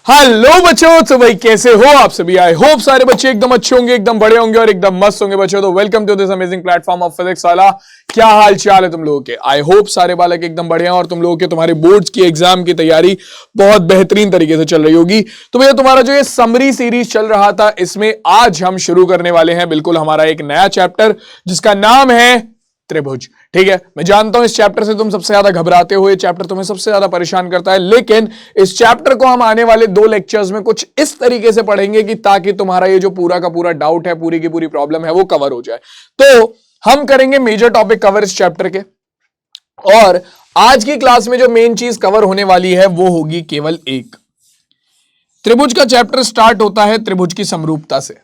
Hello बच्चों, तो भाई कैसे हो आप सभी। आई होप सारे बच्चे एकदम अच्छे होंगे, एकदम बड़े होंगे और एकदम मस्त होंगे बच्चों। तो welcome to this amazing platform of physics वाला। क्या हाल चाल है तुम लोगों के। आई होप सारे बालक एकदम बढ़िया हैं और तुम लोगों के तुम्हारे बोर्ड्स की एग्जाम की तैयारी बहुत बेहतरीन तरीके से चल रही होगी। तो भैया तुम्हारा जो ये समरी सीरीज चल रहा था, इसमें आज हम शुरू करने वाले हैं बिल्कुल हमारा एक नया चैप्टर जिसका नाम है त्रिभुज। ठीक है, मैं जानता हूं इस चैप्टर से तुम सबसे ज्यादा घबराते हो, ये चैप्टर तुम्हें सबसे ज्यादा परेशान करता है, लेकिन इस चैप्टर को हम आने वाले 2 लेक्चर्स में कुछ इस तरीके से पढ़ेंगे कि ताकि तुम्हारा ये जो पूरा का पूरा डाउट है, पूरी की पूरी प्रॉब्लम है, वो कवर हो जाए। तो हम करेंगे मेजर टॉपिक कवर इस चैप्टर के, और आज की क्लास में जो मेन चीज कवर होने वाली है वो होगी केवल एक। त्रिभुज का चैप्टर स्टार्ट होता है त्रिभुज की समरूपता से,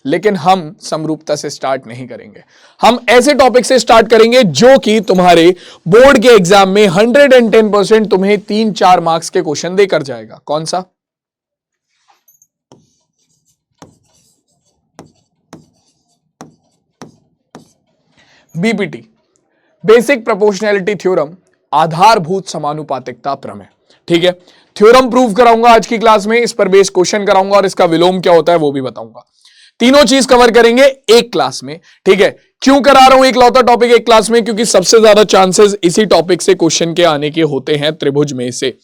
लेकिन हम समरूपता से स्टार्ट नहीं करेंगे। हम ऐसे टॉपिक से स्टार्ट करेंगे जो कि तुम्हारे बोर्ड के एग्जाम में 110% तुम्हें 3-4 मार्क्स के क्वेश्चन देकर जाएगा। कौन सा? बीपीटी, बेसिक प्रोपोर्शनैलिटी थ्योरम, आधारभूत समानुपातिकता प्रमेय। ठीक है, थ्योरम प्रूव कराऊंगा आज की क्लास में, इस पर बेस क्वेश्चन कराऊंगा और इसका विलोम क्या होता है वो भी बताऊंगा। तीनों चीज कवर करेंगे एक क्लास में। ठीक है, क्यों करा रहा हूं एक लौता टॉपिक एक क्लास में? क्योंकि सबसे ज्यादा चांसेस इसी टॉपिक से क्वेश्चन के आने के होते हैं त्रिभुज में से।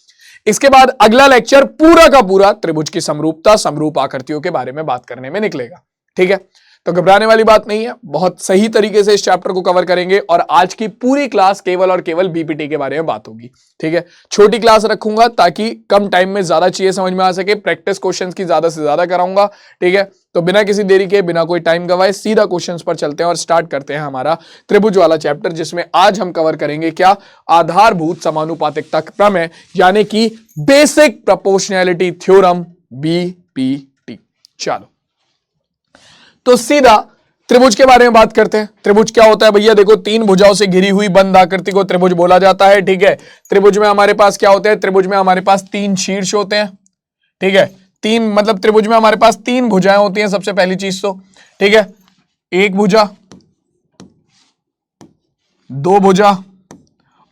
इसके बाद अगला लेक्चर पूरा का पूरा त्रिभुज की समरूपता, समरूप आकृतियों के बारे में बात करने में निकलेगा। ठीक है, तो घबराने वाली बात नहीं है, बहुत सही तरीके से इस चैप्टर को कवर करेंगे और आज की पूरी क्लास केवल और केवल बीपीटी के बारे में बात होगी। ठीक है, छोटी क्लास रखूंगा ताकि कम टाइम में ज्यादा चीजें समझ में आ सके, प्रैक्टिस क्वेश्चंस की ज्यादा से ज्यादा कराऊंगा। ठीक है, तो बिना किसी देरी के, बिना कोई टाइम गवाए सीधा क्वेश्चंस पर चलते हैं और स्टार्ट करते हैं हमारा त्रिभुज वाला चैप्टर, जिसमें आज हम कवर करेंगे क्या? आधारभूत समानुपातिकता प्रमेय, यानी कि बेसिक प्रोपोर्शनैलिटी थ्योरम, बीपीटी। चलो तो सीधा त्रिभुज के बारे में बात करते हैं। त्रिभुज क्या होता है भैया? देखो, 3 भुजाओं से घिरी हुई बंद आकृति को त्रिभुज बोला जाता है। ठीक है, त्रिभुज में हमारे पास क्या होते हैं? त्रिभुज में हमारे पास 3 शीर्ष होते हैं। ठीक है, 3 मतलब त्रिभुज में हमारे पास 3 भुजाएं होती हैं, सबसे पहली चीज तो। ठीक है, 1 भुजा, 2 भुजा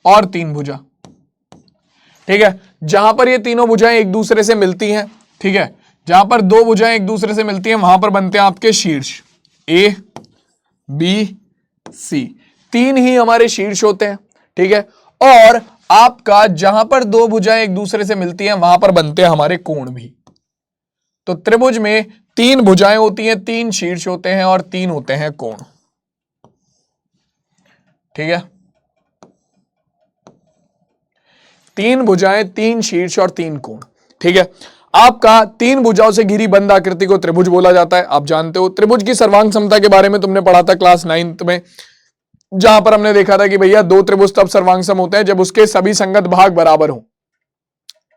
और 3 भुजा। ठीक है, जहां पर ये तीनों भुजाएं एक दूसरे से मिलती हैं, ठीक है, जहां पर 2 भुजाएं एक दूसरे से मिलती हैं वहां पर बनते हैं आपके शीर्ष ए, बी, सी। 3 ही हमारे शीर्ष होते हैं। ठीक है, और आपका जहां पर 2 भुजाएं एक दूसरे से मिलती हैं वहां पर बनते हैं हमारे कोण भी। तो त्रिभुज में 3 भुजाएं होती हैं, 3 शीर्ष होते हैं और 3 होते हैं कोण। ठीक है, 3 भुजाएं, 3 शीर्ष और 3 कोण। ठीक है, आपका 3 भुजाओं से घिरी बंद आकृति को त्रिभुज बोला जाता है। आप जानते हो त्रिभुज की सर्वांग समता के बारे में तुमने पढ़ा था क्लास 9th में, जहां पर हमने देखा था कि भैया 2 त्रिभुज तब सर्वांग सम होते हैं जब उसके सभी संगत भाग बराबर हों।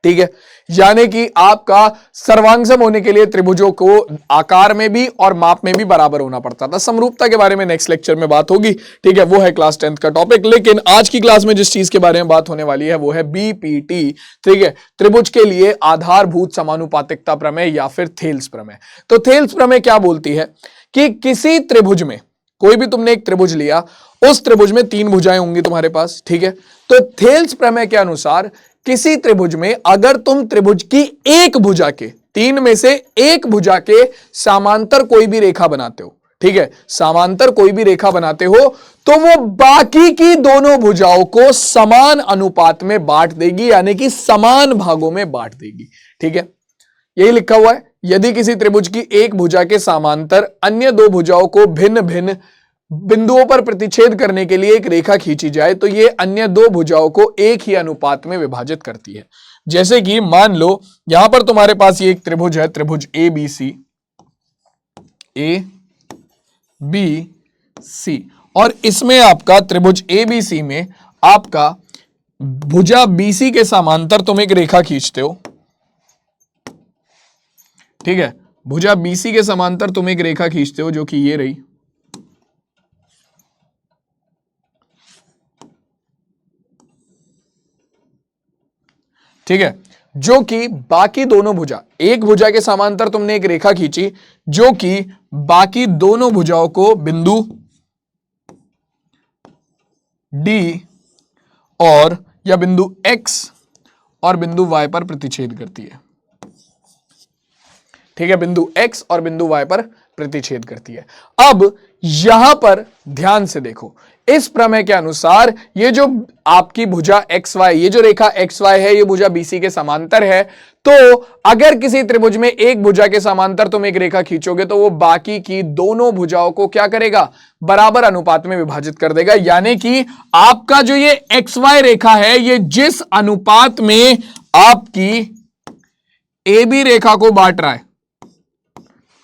ठीक है, यानी कि आपका सर्वांगसम होने के लिए त्रिभुजों को आकार में भी और माप में भी बराबर होना पड़ता था। समरूपता के बारे में नेक्स्ट लेक्चर में बात होगी। ठीक है, वो है क्लास 10th का टॉपिक। लेकिन आज की क्लास में जिस चीज के बारे में बात होने वाली है वो है बीपीटी। ठीक है, त्रिभुज के लिए आधारभूत समानुपातिकता प्रमेय या फिर थेल्स प्रमेय। तो थेल्स प्रमेय क्या बोलती है कि किसी त्रिभुज में, कोई भी तुमने एक त्रिभुज लिया, उस त्रिभुज में 3 भुजाएं होंगी तुम्हारे पास। ठीक है, तो थेल्स प्रमेय के अनुसार किसी त्रिभुज में अगर तुम त्रिभुज की एक भुजा के, 3 में से एक भुजा के समांतर कोई भी रेखा बनाते हो, ठीक है, समांतर कोई भी रेखा बनाते हो, तो वो बाकी की दोनों भुजाओं को समान अनुपात में बांट देगी, यानी कि समान भागों में बांट देगी। ठीक है, यही लिखा हुआ है। यदि किसी त्रिभुज की एक भुजा के समांतर अन्य 2 भुजाओं को भिन्न भिन्न बिंदुओं पर प्रतिच्छेद करने के लिए एक रेखा खींची जाए तो ये अन्य 2 भुजाओं को एक ही अनुपात में विभाजित करती है। जैसे कि मान लो यहां पर तुम्हारे पास ये एक त्रिभुज है, त्रिभुज ए बी सी, और इसमें आपका त्रिभुज ए बी सी में आपका भुजा बीसी के समांतर तुम एक रेखा खींचते हो। ठीक है, भुजा बीसी के समांतर तुम एक रेखा खींचते हो जो कि ये रही। ठीक है, जो कि बाकी दोनों भुजा, एक भुजा के समांतर तुमने एक रेखा खींची जो कि बाकी दोनों भुजाओं को बिंदु डी और या बिंदु x और बिंदु y पर प्रतिच्छेद करती है। ठीक है, बिंदु x और बिंदु y पर प्रतिच्छेद करती है। अब यहां पर ध्यान से देखो, इस प्रमेय के अनुसार ये जो आपकी भुजा XY, ये जो रेखा XY है, ये भुजा BC के समांतर है। तो अगर किसी त्रिभुज में एक भुजा के समांतर तुम एक रेखा खींचोगे तो वो बाकी की दोनों भुजाओं को क्या करेगा, बराबर अनुपात में विभाजित कर देगा। यानी कि आपका जो ये XY रेखा है, ये जिस अनुपात में आपकी AB रेखा को बांट रहा है,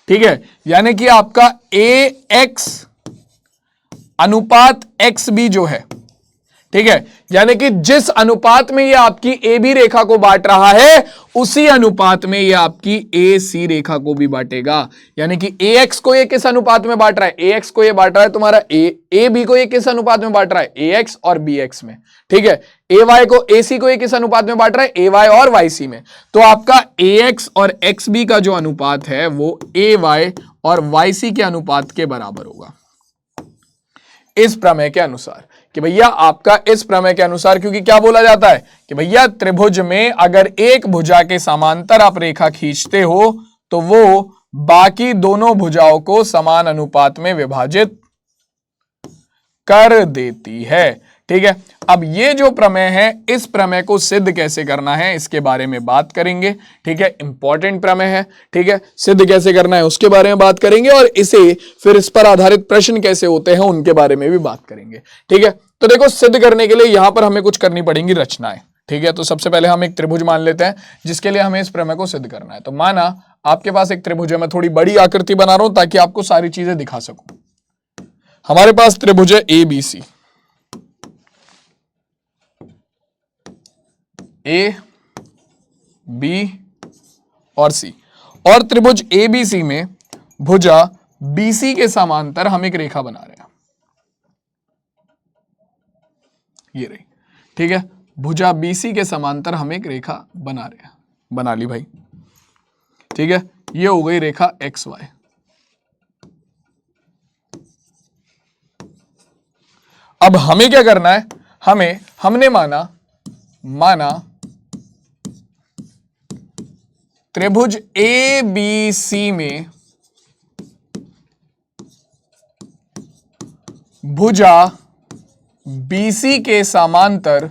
ठीक है, यानी कि आपका AX अनुपात XB जो है, ठीक है, यानी कि जिस अनुपात में ये आपकी AB रेखा को बांट रहा है, उसी अनुपात में ये आपकी AC रेखा को भी बांटेगा। यानी कि AX को ये किस अनुपात में बांट रहा है, AX को ये बांट रहा है तुम्हारा AB को ये किस अनुपात में बांट रहा है, AX और BX में, ठीक है। AY को AC को ये किस अनुपात में बांट रहा है, AY और YC में। तो आपका AX और XB का जो अनुपात है वो AY और YC के अनुपात के बराबर होगा इस प्रमेय के अनुसार। कि भैया आपका इस प्रमेय के अनुसार, क्योंकि क्या बोला जाता है कि भैया त्रिभुज में अगर एक भुजा के समांतर आप रेखा खींचते हो तो वो बाकी दोनों भुजाओं को समान अनुपात में विभाजित कर देती है, ठीक है। अब ये जो प्रमेय है, इस प्रमेय को सिद्ध कैसे करना है इसके बारे में बात करेंगे, ठीक है। इंपॉर्टेंट प्रमेय है, ठीक है। सिद्ध कैसे करना है उसके बारे में बात करेंगे और इसे फिर इस पर आधारित प्रश्न कैसे होते हैं उनके बारे में भी बात करेंगे, ठीक है। तो देखो, सिद्ध करने के लिए यहां पर हमें कुछ करनी पड़ेंगी रचनाएं, ठीक है। तो सबसे पहले हम एक त्रिभुज मान लेते हैं जिसके लिए हमें इस प्रमेय को सिद्ध करना है। तो माना आपके पास एक त्रिभुज है, मैं थोड़ी बड़ी आकृति बना रहा हूं ताकि आपको सारी चीजें दिखा सकूं। हमारे पास त्रिभुज है ABC, A, B और C, और त्रिभुज ABC में भुजा BC के समांतर हम एक रेखा बना रहे हैं, ये रही, ठीक है। भुजा BC के समांतर हम एक रेखा बना रहे हैं, बना ली भाई, ठीक है। ये हो गई रेखा XY। अब हमें क्या करना है, हमने माना त्रिभुज ABC में भुजा BC के समांतर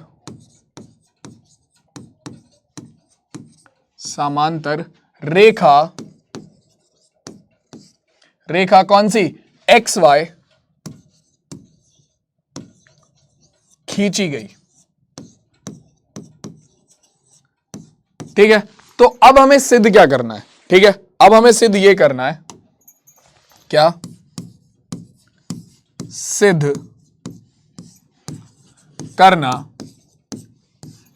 रेखा कौन सी, XY खींची गई, ठीक है। तो अब हमें सिद्ध क्या करना है, ठीक है। अब हमें सिद्ध ये करना है, क्या सिद्ध करना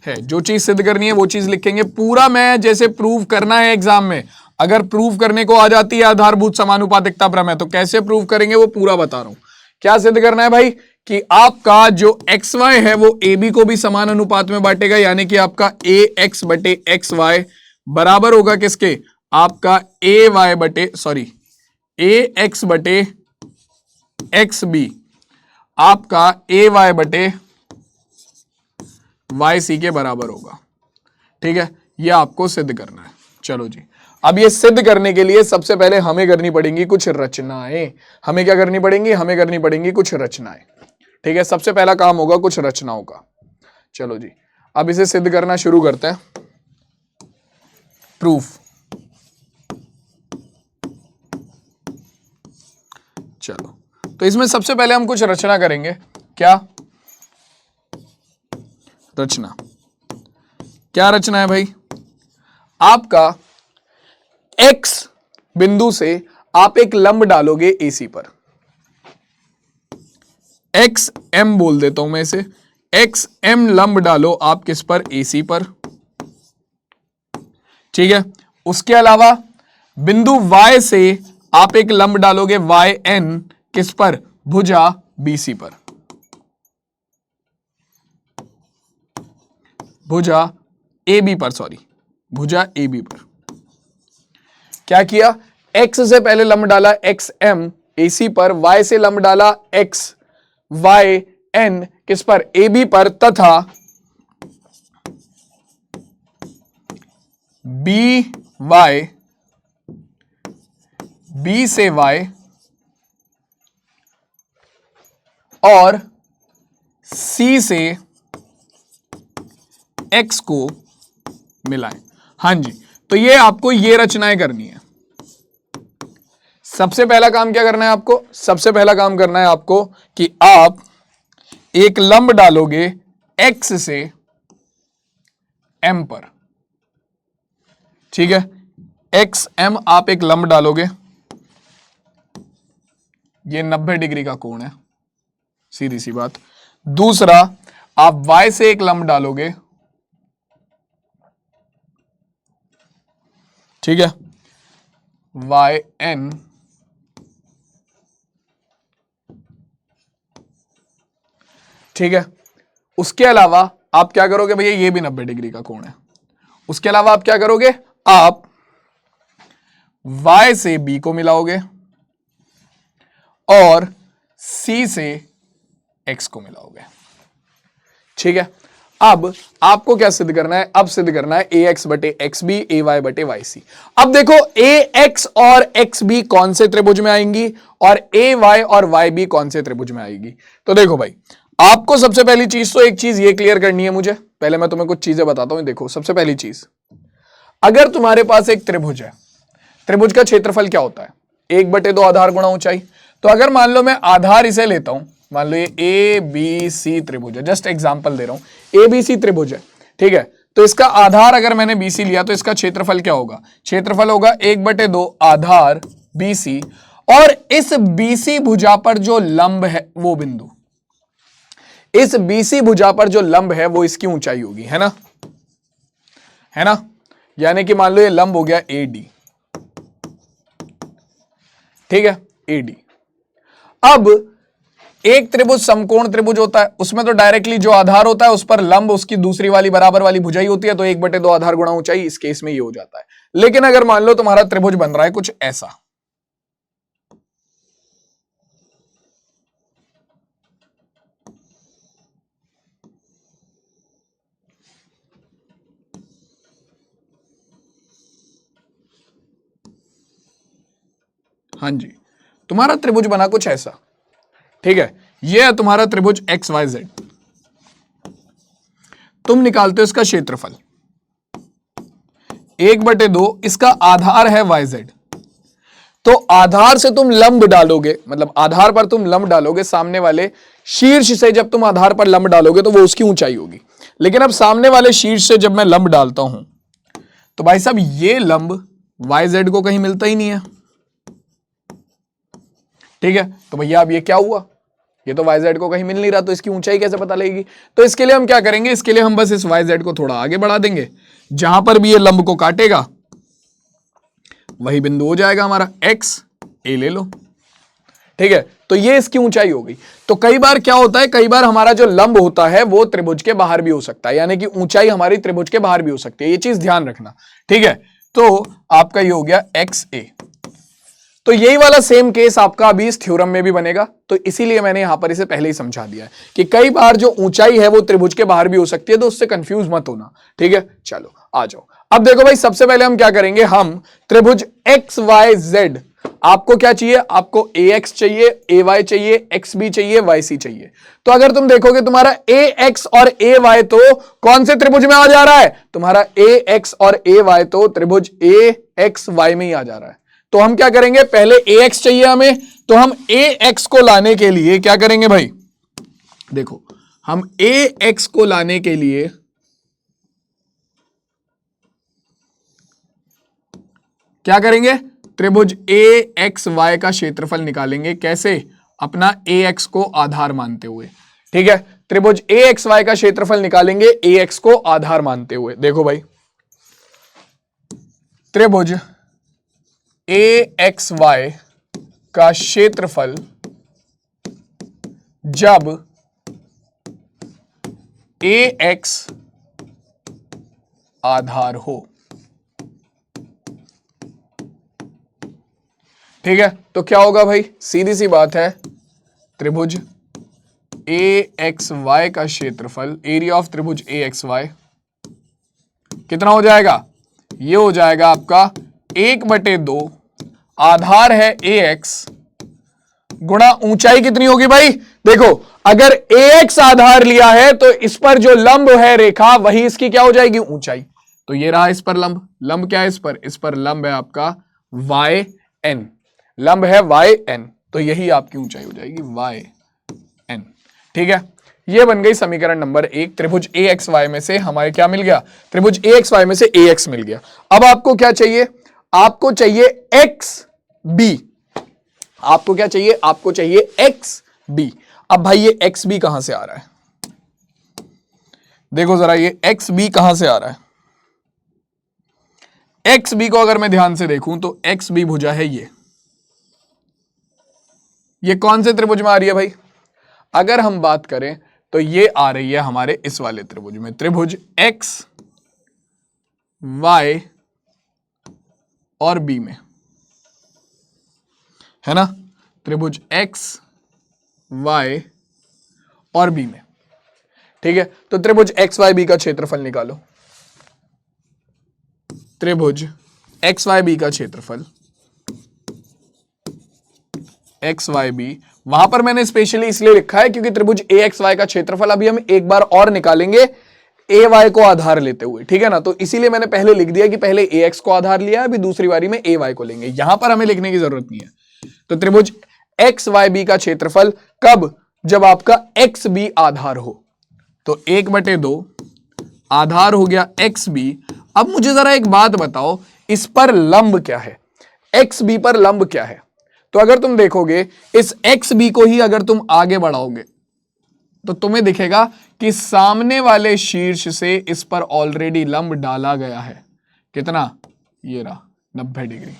है, जो चीज सिद्ध करनी है वो चीज लिखेंगे। पूरा मैं जैसे प्रूव करना है एग्जाम में, अगर प्रूव करने को आ जाती है आधारभूत समानुपातिकता प्रमेय तो कैसे प्रूव करेंगे वो पूरा बता रहा हूं। क्या सिद्ध करना है भाई, कि आपका जो XY है वो AB को भी समान अनुपात में बांटेगा, यानी कि आपका AX बटे XY बराबर होगा किसके, आपका AX बटे XB आपका AY बटे YC के बराबर होगा, ठीक है। ये आपको सिद्ध करना है। चलो जी, अब ये सिद्ध करने के लिए सबसे पहले हमें करनी पड़ेंगी कुछ रचनाएं। हमें क्या करनी पड़ेंगी, हमें करनी पड़ेंगी कुछ रचनाएं, ठीक है। सबसे पहला काम होगा कुछ रचनाओं का। चलो जी, अब इसे सिद्ध करना शुरू करते हैं। प्रूफ, चलो तो इसमें सबसे पहले हम कुछ रचना करेंगे। क्या रचना, क्या रचना है भाई, आपका X बिंदु से आप एक लंब डालोगे AC पर, XM बोल देता हूं मैं इसे, XM लंब डालो आप किस पर, AC पर, ठीक है। उसके अलावा बिंदु Y से आप एक लंब डालोगे YN किस पर, भुजा BC पर, भुजा AB पर। क्या किया, X से पहले लंब डाला XM AC पर, Y से लंब डाला XYN किस पर, AB पर, तथा BY बी से वाई और सी से एक्स को मिलाएं। हां जी, तो ये आपको ये रचनाएं करनी है। सबसे पहला काम क्या करना है आपको? सबसे पहला काम करना है आपको कि आप एक लंब डालोगे x से m पर, ठीक है। x m आप एक लंब डालोगे, ये 90 डिग्री का कोण है, सीधी सी बात। दूसरा, आप y से एक लंब डालोगे, ठीक है, y n, ठीक है। उसके अलावा आप क्या करोगे भैया, ये भी 90 डिग्री का कोण है। उसके अलावा आप क्या करोगे, आप y से b को मिलाओगे और c से x को मिलाओगे, ठीक है। अब आपको क्या सिद्ध करना है? अब सिद्ध करना है ax बटे xb ay बटे yc। अब देखो ax और xb कौन से त्रिभुज में आएंगी और ay और yb कौन से त्रिभुज में आएगी। तो देखो भाई, आपको सबसे पहली चीज तो एक चीज ये क्लियर करनी है मुझे। पहले मैं तुम्हें कुछ चीजें बताता हूं। देखो, सबसे पहली चीज, अगर तुम्हारे पास एक त्रिभुज है, त्रिभुज का क्षेत्रफल क्या होता है? 1/2 आधार गुणा ऊंचाई। तो अगर मान लो मैं आधार इसे लेता हूं, मान लो ये ए बी सी त्रिभुज है, जस्ट एग्जांपल दे रहा हूं, ए बी सी त्रिभुज है, ठीक है। तो इसका आधार अगर मैंने BC लिया तो इसका क्षेत्रफल क्या होगा? क्षेत्रफल होगा 1/2 आधार BC, और इस BC भुजा पर जो लंब है वो बिंदु, इस BC भुजा पर जो लंब है वो इसकी ऊंचाई होगी, है ना, है ना। यानी कि मान लो ये लंब हो गया AD, ठीक है, AD। अब एक त्रिभुज समकोण त्रिभुज होता है, उसमें तो डायरेक्टली जो आधार होता है उस पर लंब उसकी दूसरी वाली बराबर वाली भुजाई होती है, तो 1/2 आधार गुणा ऊंचाई, इस केस में ये हो जाता है। लेकिन अगर मान लो तुम्हारा त्रिभुज बन रहा है कुछ ऐसा, हां जी, तुम्हारा त्रिभुज बना कुछ ऐसा, ठीक है, यह है तुम्हारा त्रिभुज XYZ। तुम निकालते हो इसका क्षेत्रफल 1/2, इसका आधार है YZ। तो आधार से तुम लंब डालोगे, मतलब आधार पर तुम लंब डालोगे, सामने वाले शीर्ष से जब तुम आधार पर लंब डालोगे तो वो उसकी ऊंचाई होगी। लेकिन अब सामने वाले शीर्ष से जब मैं लंब डालता हूं तो भाई साहब ये लंब YZ को कहीं मिलता ही नहीं है, ठीक है। तो भैया अब ये क्या हुआ? ये तो YZ को कहीं मिल नहीं रहा, तो इसकी ऊंचाई कैसे पता लगेगी? तो इसके लिए हम क्या करेंगे, इसके लिए हम बस इस YZ को थोड़ा आगे बढ़ा देंगे, जहां पर भी ये लंब को काटेगा वही बिंदु हो जाएगा हमारा X, A ले लो, ठीक है। तो ये इसकी ऊंचाई हो गई। तो कई बार क्या होता है, कई बार हमारा जो लंब होता है वो त्रिभुज के बाहर भी हो सकता है, यानी कि ऊंचाई हमारी त्रिभुज के बाहर भी हो सकती है, ये चीज ध्यान रखना, ठीक है। तो आपका ये हो गया XA। तो यही वाला सेम केस आपका अभी इस थ्योरम में भी बनेगा, तो इसीलिए मैंने यहां पर इसे पहले ही समझा दिया है कि कई बार जो ऊंचाई है वो त्रिभुज के बाहर भी हो सकती है, तो उससे कंफ्यूज मत होना, ठीक है। चलो आ जाओ। अब देखो भाई, सबसे पहले हम क्या करेंगे, हम त्रिभुज XYZ, आपको क्या चाहिए, आपको AX चाहिए, AY चाहिए, XB चाहिए, YC चाहिए। तो अगर तुम देखोगे तुम्हारा AX और AY तो कौन से त्रिभुज में आ जा रहा है? तुम्हारा AX और AY तो त्रिभुज AXY में ही आ जा रहा है। तो हम क्या करेंगे, पहले AX चाहिए हमें, तो हम AX को लाने के लिए क्या करेंगे भाई, देखो हम AX को लाने के लिए क्या करेंगे, त्रिभुज AXY का क्षेत्रफल निकालेंगे। कैसे? अपना AX को आधार मानते हुए, ठीक है। त्रिभुज AXY का क्षेत्रफल निकालेंगे AX को आधार मानते हुए। देखो भाई, त्रिभुज AXY का क्षेत्रफल जब AX आधार हो, ठीक है, तो क्या होगा भाई, सीधी सी बात है, त्रिभुज AXY का क्षेत्रफल, एरिया ऑफ त्रिभुज AXY कितना हो जाएगा, ये हो जाएगा आपका 1/2 आधार है ax गुणा ऊंचाई कितनी होगी भाई? देखो अगर ax आधार लिया है तो इस पर जो लंब है रेखा वही इसकी क्या हो जाएगी? ऊंचाई। तो ये रहा इस पर लंब। लंब क्या है इस पर? इस पर लंब है आपका yn, लंब है yn, तो यही आपकी ऊंचाई हो जाएगी yn। ठीक है, ये बन गई समीकरण नंबर 1। त्रिभुज AXY में से हमारे क्या मिल गया? त्रिभुज AXY में से AX मिल गया। अब आपको क्या चाहिए? आपको चाहिए XB। आपको क्या चाहिए? आपको चाहिए XB। अब भाई ये XB कहां से आ रहा है? देखो जरा ये XB कहां से आ रहा है? XB को अगर मैं ध्यान से देखूं तो XB भुजा है ये कौन से त्रिभुज में आ रही है भाई? अगर हम बात करें तो ये आ रही है हमारे इस वाले त्रिभुज में, त्रिभुज X Y और B में, है ना? त्रिभुज X Y और B में। ठीक है, तो त्रिभुज XYB का क्षेत्रफल निकालो। त्रिभुज XYB का क्षेत्रफल XYB, वहां पर मैंने स्पेशली इसलिए लिखा है क्योंकि त्रिभुज AXY का क्षेत्रफल अभी हम एक बार और निकालेंगे AY को आधार लेते हुए, ठीक है ना? तो इसीलिए मैंने पहले लिख दिया कि पहले AX को आधार लिया, अभी दूसरी बारी में AY को लेंगे। यहां पर हमें लिखने की जरूरत नहीं है। तो त्रिभुज XYB का क्षेत्रफल कब? जब आपका XB आधार हो। तो 1/2 आधार हो गया XB। अब मुझे जरा एक बात बताओ, इस पर लंब क्या है? XB पर लंब क्या है? तो अगर तुम देखोगे इस XB को ही अगर तुम आगे बढ़ाओगे तो तुम्हें दिखेगा कि सामने वाले शीर्ष से इस पर ऑलरेडी लंब डाला गया है। कितना? ये रहा 90 डिग्री।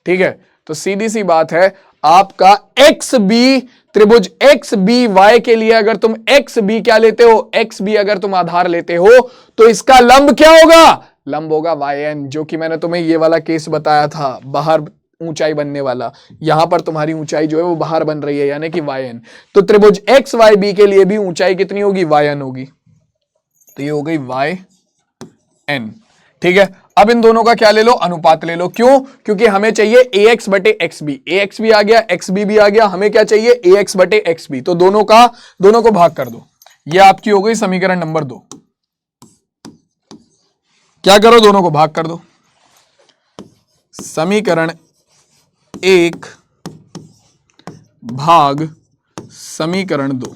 ठीक है, तो सीधी सी बात है, आपका XB, त्रिभुज XBY के लिए अगर तुम XB क्या लेते हो? XB अगर तुम आधार लेते हो तो इसका लंब क्या होगा? लंब होगा YN, जो कि मैंने तुम्हें ये वाला केस बताया था, बाहर ऊंचाई बनने वाला। यहां पर तुम्हारी ऊंचाई जो है वो बाहर बन रही है, यानी कि YN। तो त्रिभुज XYB के लिए भी ऊंचाई कितनी होगी? YN होगी। तो ये हो गई YN। ठीक है, अब इन दोनों का क्या ले लो? अनुपात ले लो। क्यों? क्योंकि हमें चाहिए AX बटे XB। AX भी आ गया, XB भी आ गया, हमें क्या चाहिए? AX बटे XB। तो दोनों को भाग कर दो। ये आपकी हो गई समीकरण नंबर 2। क्या करो? दोनों को भाग कर दो। समीकरण 1 भाग समीकरण 2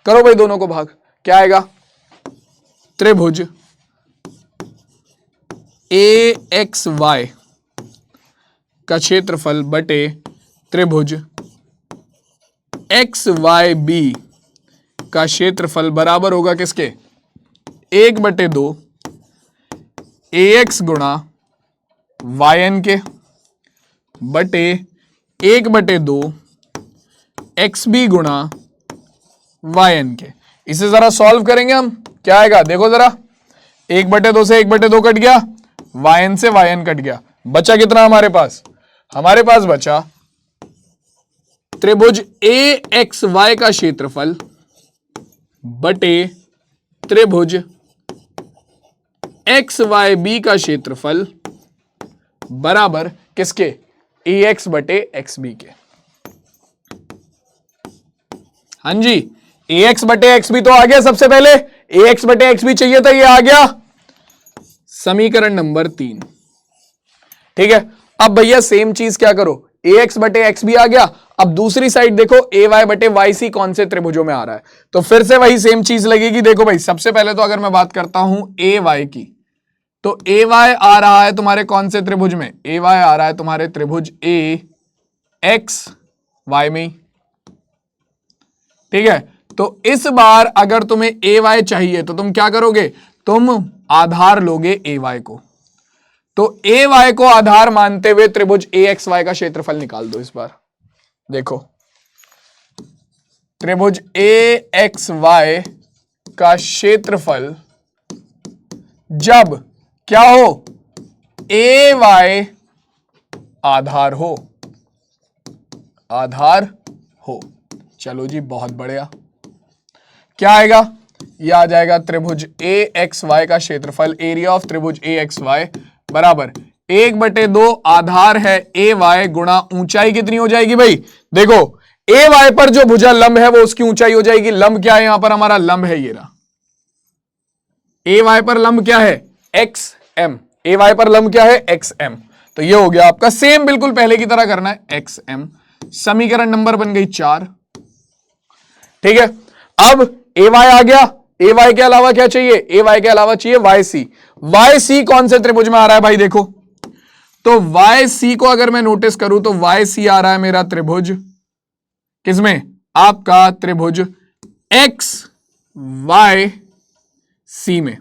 करो भाई, दोनों को भाग। क्या आएगा? त्रिभुज AXY का क्षेत्रफल बटे त्रिभुज XYB का क्षेत्रफल बराबर होगा किसके? 1/2 AX गुणा YN के बटे 1/2 XB गुणा YN के। इसे जरा सॉल्व करेंगे हम। क्या आएगा? देखो जरा, 1/2 से 1/2 कट गया, YN से YN कट गया, बचा कितना हमारे पास? हमारे पास बचा त्रिभुज AXY का क्षेत्रफल बटे त्रिभुज XYB का क्षेत्रफल बराबर किसके? AX बटे XB के। हाँ जी, AX बटे XB तो आ गया। सबसे पहले AX बटे XB चाहिए था, ये आ गया। समीकरण नंबर 3। ठीक है, अब भैया सेम चीज क्या करो? AX बटे XB आ गया। अब दूसरी साइड देखो, AY बटे YC कौन से त्रिभुजों में आ रहा है? तो फिर से वही सेम चीज लगेगी। देखो भाई, सबसे पहले तो अगर मैं बात करता हूं AY की, तो AY आ रहा है तुम्हारे कौन से त्रिभुज में? AY आ रहा है तुम्हारे त्रिभुज AXY में। ठीक है, तो इस बार अगर तुम्हें AY चाहिए तो तुम क्या करोगे? तुम आधार लोगे AY को। तो AY को आधार मानते हुए त्रिभुज AXY का क्षेत्रफल निकाल दो। इस बार देखो, त्रिभुज AXY का क्षेत्रफल जब क्या हो? AY आधार हो। चलो जी, बहुत बढ़िया। क्या आएगा? यह आ जाएगा त्रिभुज AXY का क्षेत्रफल, एरिया ऑफ त्रिभुज AXY बराबर 1/2 आधार है ए वाई गुणा ऊंचाई कितनी हो जाएगी भाई, देखो ए वाई पर जो भुजा लंब है वो उसकी ऊंचाई हो जाएगी। लंब क्या है यहां पर हमारा, लंब है ये रहा, ए वाई पर लंब क्या है एक्स एम, ए वाई पर लंब क्या है एक्स एम। तो ये हो गया आपका, सेम बिल्कुल पहले की तरह करना है, एक्स एम। समीकरण नंबर बन गई 4। ठीक है, अब ए वाई आ गया, ए वाई के अलावा क्या चाहिए, ए वाई के अलावा चाहिए वाई सी। वाई सी कौन से त्रिभुज में आ रहा है भाई, देखो तो वाई सी को अगर मैं नोटिस करूं तो वाई सी आ रहा है मेरा त्रिभुज किसमें, आपका त्रिभुज एक्स वाई सी में,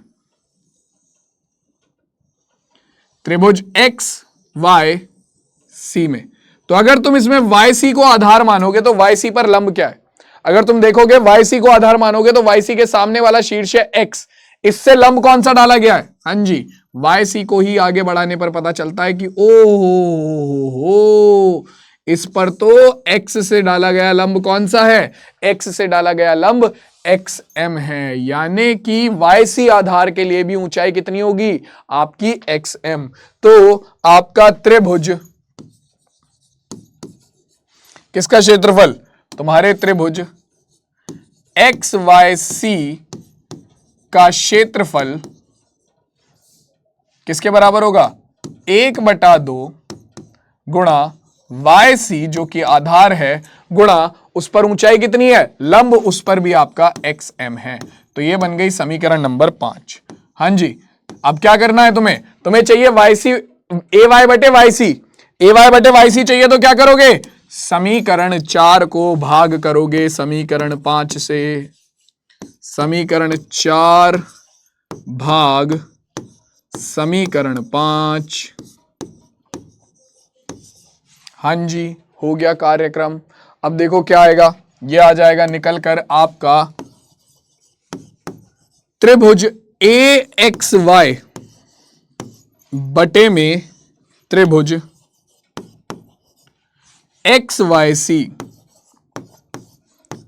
त्रिभुज एक्स वाई सी में। तो अगर तुम इसमें वाई सी को आधार मानोगे तो वाई सी पर लंब क्या है, अगर तुम देखोगे वाई सी को आधार मानोगे तो वाई सी के सामने वाला शीर्ष है एक्स, इससे लंब कौन सा डाला गया है, हाँ जी वाई सी को ही आगे बढ़ाने पर पता चलता है कि ओ हो इस पर तो एक्स से डाला गया लंब कौन सा है, एक्स से डाला गया लंब एक्स एम है, यानी कि वाई सी आधार के लिए भी ऊंचाई कितनी होगी आपकी एक्स एम। तो आपका त्रिभुज किसका क्षेत्रफल, तुम्हारे त्रिभुज एक्स वाई सी का क्षेत्रफल किसके बराबर होगा, 1/2 गुणा वाई सी जो कि आधार है गुणा उस पर ऊंचाई कितनी है, लंब उस पर भी आपका एक्स एम है। तो ये बन गई समीकरण नंबर 5। हाँ जी, अब क्या करना है तुम्हें, तुम्हें चाहिए वाई सी, ए वाई बटे वाई सी, ए वाई बटे वाई सी चाहिए तो क्या करोगे, समीकरण 4 को भाग करोगे समीकरण 5 से, समीकरण 4 भाग समीकरण 5। हाँ जी हो गया कार्यक्रम। अब देखो क्या आएगा, ये आ जाएगा निकल कर आपका त्रिभुज ए एक्स वाई बटे में त्रिभुज एक्स वाई सी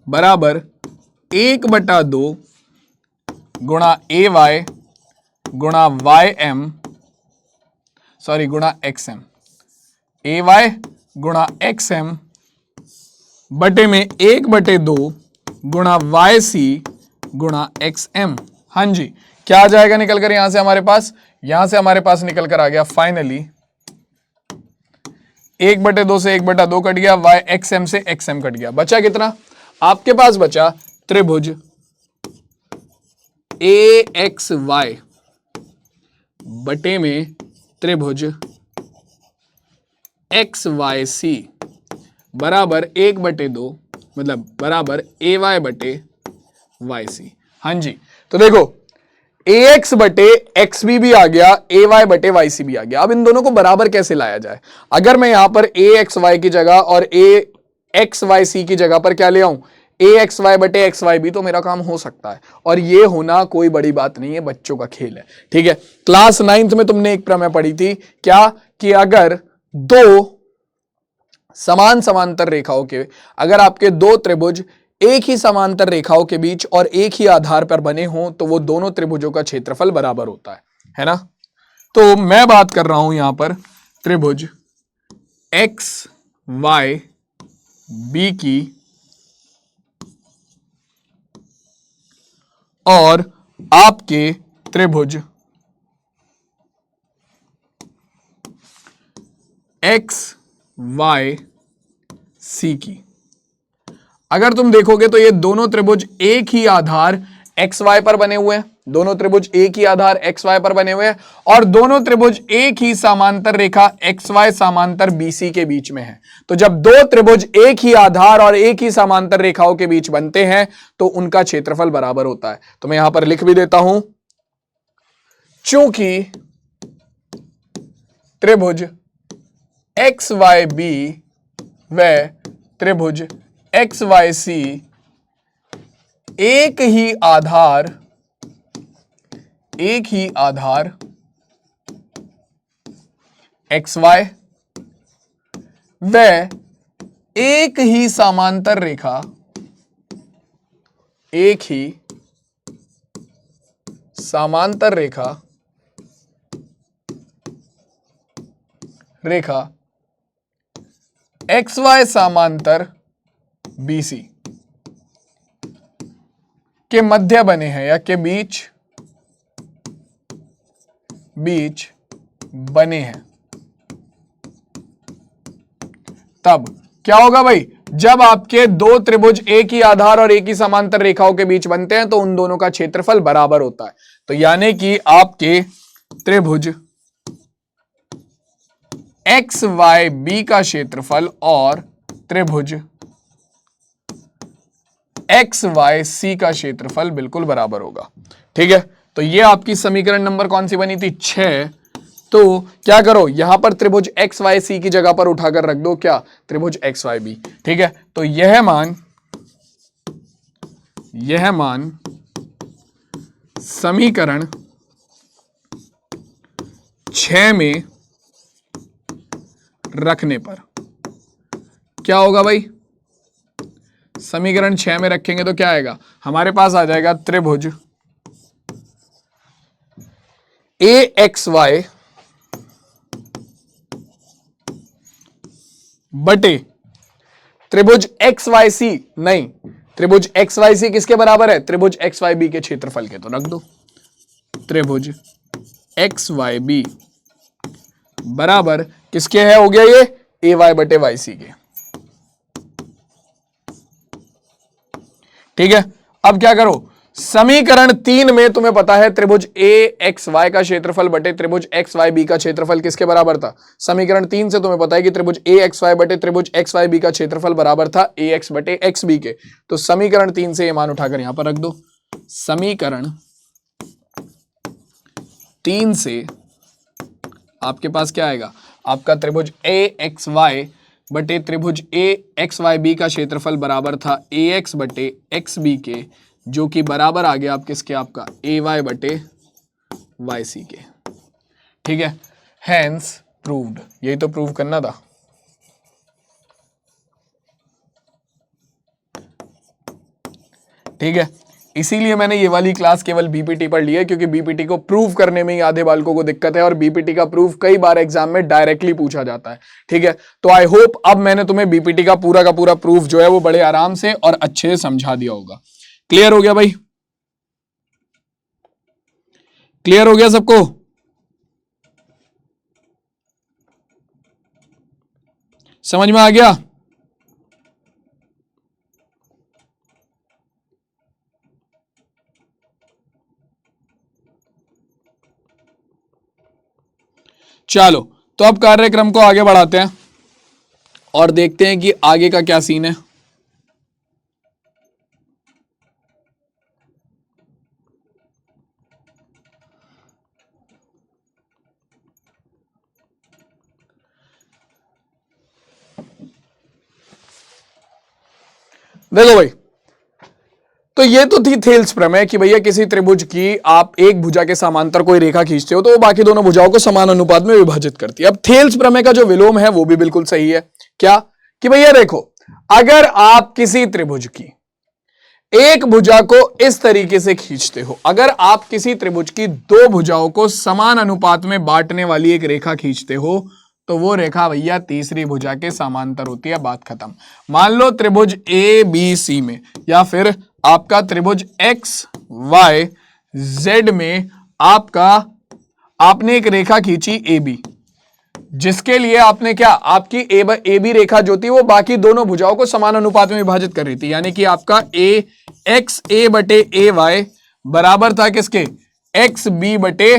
बराबर 1/2 गुणा ए वाई गुणा वाई एम, सॉरी गुणा एक्स एम, ए वाई गुणा एक्स एम बटे में 1/2 गुणा वाई सी गुणा एक्स एम। हाँ जी क्या आ जाएगा निकल कर यहां से हमारे पास, यहां से हमारे पास निकल कर आ गया फाइनली 1/2 से 1/2 कट गया, वाई एक्स एम से एक्स एम कट गया, बचा कितना आपके पास, बचा त्रिभुज ए एक्स वाई बटे में त्रिभुज एक्स वाई सी बराबर 1/2 मतलब बराबर ए वाई बटे वाई सी। हाँ जी तो देखो ए एक्स बटे एक्स भी आ गया, ए वाई बटे वाई सी भी आ गया। अब इन दोनों को बराबर कैसे लाया जाए, अगर मैं यहां पर ए एक्स वाई की जगह और ए एक्स वाई सी की जगह पर क्या ले आऊं, ए एक्स वाई बटे एक्स वाई भी, तो मेरा काम हो सकता है, और ये होना कोई बड़ी बात नहीं है, बच्चों का खेल है। ठीक है, क्लास 9th में तुमने एक प्रमेय पढ़ी थी क्या, कि अगर दो समान समांतर रेखाओं के, अगर आपके दो त्रिभुज एक ही समांतर रेखाओं के बीच और एक ही आधार पर बने हों तो वो दोनों त्रिभुजों का क्षेत्रफल बराबर होता है ना। तो मैं बात कर रहा हूं यहां पर त्रिभुज एक्स वाई बी की और आपके त्रिभुज एक्स वाई सी की। अगर तुम देखोगे तो ये दोनों त्रिभुज एक ही आधार एक्स वाई पर बने हुए हैं, दोनों त्रिभुज एक ही आधार एक्स वाई पर बने हुए हैं, और दोनों त्रिभुज एक ही समांतर रेखा एक्स वाई समांतर बीसी के बीच में है। तो जब दो त्रिभुज एक ही आधार और एक ही समांतर रेखाओं के बीच बनते हैं तो उनका क्षेत्रफल बराबर होता है। तो मैं यहां पर लिख भी देता हूं, चूंकि त्रिभुज एक्स वाई बी व त्रिभुज एक्स वाई सी एक ही आधार एक्स वाई व एक ही समांतर रेखा रेखा XY समांतर BC के मध्य बने हैं या के बीच बने हैं, तब क्या होगा भाई? जब आपके दो त्रिभुज एक ही आधार और एक ही समांतर रेखाओं के बीच बनते हैं तो उन दोनों का क्षेत्रफल बराबर होता है। तो यानी कि आपके त्रिभुज XYB का क्षेत्रफल और त्रिभुज XYC का क्षेत्रफल बिल्कुल बराबर होगा। ठीक है, तो ये आपकी समीकरण नंबर कौन सी बनी थी? 6। तो क्या करो, यहां पर त्रिभुज XYC की जगह पर उठाकर रख दो क्या? त्रिभुज XYB। ठीक है, तो यह मान समीकरण 6 में रखने पर क्या होगा भाई? समीकरण 6 में रखेंगे तो क्या आएगा? हमारे पास आ जाएगा त्रिभुज AXY बटे त्रिभुज XYC, नहीं, त्रिभुज XYC किसके बराबर है? त्रिभुज XYB के क्षेत्रफल के। तो रख दो त्रिभुज XYB बराबर किसके है? हो गया ये AY बटे YC के। ठीक है, अब क्या करो, समीकरण 3 में तुम्हें पता है त्रिभुज AXY का क्षेत्रफल बटे त्रिभुज XYB का क्षेत्रफल किसके बराबर था? समीकरण 3 से तुम्हें पता है कि त्रिभुज AXY बटे त्रिभुज XYB का क्षेत्रफल बराबर था AX बटे XB के। तो समीकरण 3 से ये मान उठाकर यहां पर रख दो। समीकरण 3 से आपके पास क्या आएगा? आपका त्रिभुज AXY बटे त्रिभुज AXYB का क्षेत्रफल बराबर था AX बटे XB के, जो कि बराबर आ गया आप किसके? आपका AY बटे YC के। ठीक है, हैंस प्रूव्ड। यही तो प्रूव करना था। ठीक है, इसीलिए मैंने ये वाली क्लास केवल बीपीटी पर ली है, क्योंकि बीपीटी को प्रूव करने में ही आधे बालकों को दिक्कत है और बीपीटी का प्रूफ कई बार एग्जाम में डायरेक्टली पूछा जाता है। ठीक है, तो आई होप अब मैंने तुम्हें बीपीटी का पूरा प्रूफ जो है वो बड़े आराम से और अच्छे से समझा दिया होगा। क्लियर हो गया भाई? क्लियर हो गया सबको? समझ में आ गया? चलो, तो अब कार्यक्रम को आगे बढ़ाते हैं और देखते हैं कि आगे का क्या सीन है। देखो भाई, तो ये तो थी थेल्स प्रमेय कि भैया किसी त्रिभुज की आप एक भुजा के समांतर कोई रेखा खींचते हो तो वो बाकी दोनों भुजाओं को समान अनुपात में विभाजित करती है। अब थेल्स प्रमेय का जो विलोम है वो भी बिल्कुल सही है। क्या? कि भैया देखो, अगर आप किसी त्रिभुज की एक भुजा को इस तरीके से खींचते हो, अगर आप किसी त्रिभुज की दो भुजाओं को समान अनुपात में बांटने वाली एक रेखा खींचते हो तो वो रेखा भैया तीसरी भुजा के समांतर होती है। बात खत्म। मान लो त्रिभुज ABC में या फिर आपका त्रिभुज XYZ में आपने एक रेखा खींची AB, जिसके लिए आपने क्या, आपकी AB रेखा जो थी वो बाकी दोनों भुजाओं को समान अनुपात में विभाजित कर रही थी। यानी कि आपका AXA बटे AY बराबर था किसके? XB बटे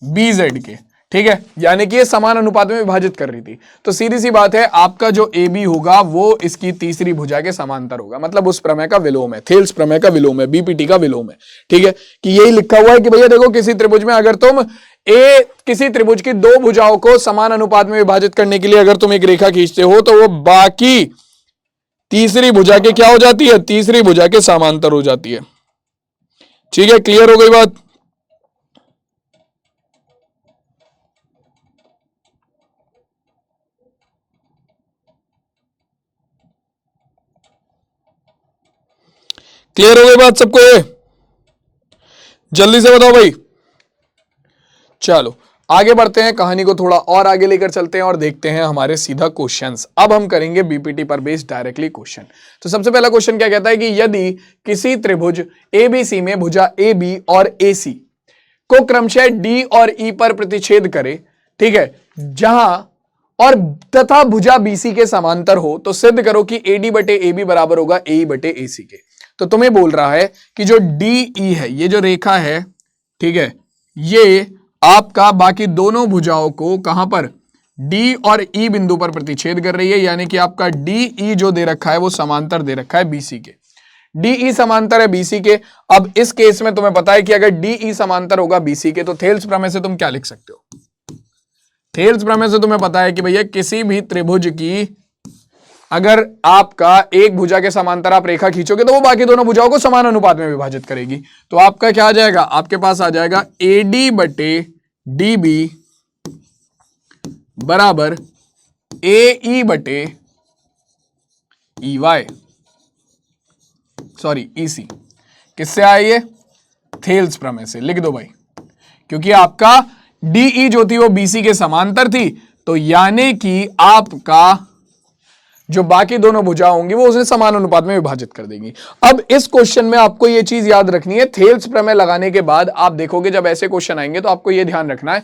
BZ के। ठीक है, यानी कि ये समान अनुपात में विभाजित कर रही थी। तो सीधी सी बात है, आपका जो AB होगा वो इसकी तीसरी भुजा के समांतर होगा। मतलब उस प्रमेय का विलोम है, थेल्स प्रमेय का विलोम है, बीपीटी का विलोम है। ठीक है, कि यही लिखा हुआ है कि भैया देखो, किसी त्रिभुज में अगर तुम किसी त्रिभुज की दो भुजाओं को समान अनुपात में विभाजित करने के लिए अगर तुम एक रेखा खींचते हो तो वो बाकी तीसरी भुजा के क्या हो जाती है? तीसरी भुजा के समांतर हो जाती है। ठीक है, क्लियर हो गई बात? क्लियर हो गई बात सबको? ये जल्दी से बताओ भाई। चलो, आगे बढ़ते हैं, कहानी को थोड़ा और आगे लेकर चलते हैं और देखते हैं हमारे सीधा क्वेश्चंस। अब हम करेंगे बीपीटी पर बेस्ड डायरेक्टली क्वेश्चन। तो सबसे पहला क्वेश्चन क्या कहता है कि यदि किसी त्रिभुज एबीसी में भुजा AB और AC को क्रमशः D और E पर प्रतिच्छेद करे, ठीक है, जहां और तथा भुजा BC के समांतर हो, तो सिद्ध करो कि AD बटे AB बराबर होगा AE बटे AC के। तो तुम्हें बोल रहा है कि जो DE है, ये जो रेखा है, ठीक है, ये आपका बाकी दोनों भुजाओं को कहां पर D और E बिंदु पर प्रतिच्छेद कर रही है, यानी कि आपका DE जो दे रखा है वो समांतर दे रखा है BC के। DE समांतर है BC के। अब इस केस में तुम्हें पता है कि अगर DE समांतर होगा BC के, तो थेल्स प्रमेय से तुम क्या लिख सकते हो? थेल्स प्रमेय से तुम्हें पता है कि भैया किसी भी त्रिभुज की अगर आपका एक भुजा के समांतर आप रेखा खींचोगे तो वो बाकी दोनों भुजाओं को समान अनुपात में विभाजित करेगी। तो आपका क्या आ जाएगा? आपके पास आ जाएगा AD बटे DB बराबर AE बटे EY, सॉरी EC। किससे आए ये? थेल्स प्रमेय से। लिख दो भाई, क्योंकि आपका DE जो थी वो BC के समांतर थी, तो यानी कि आपका जो बाकी दोनों भुजा होंगी वो उसे समान अनुपात में विभाजित कर देंगी। अब इस क्वेश्चन में आपको ये चीज याद रखनी है, थेल्स प्रमेय लगाने के बाद आप देखोगे जब ऐसे क्वेश्चन आएंगे तो आपको ये ध्यान रखना है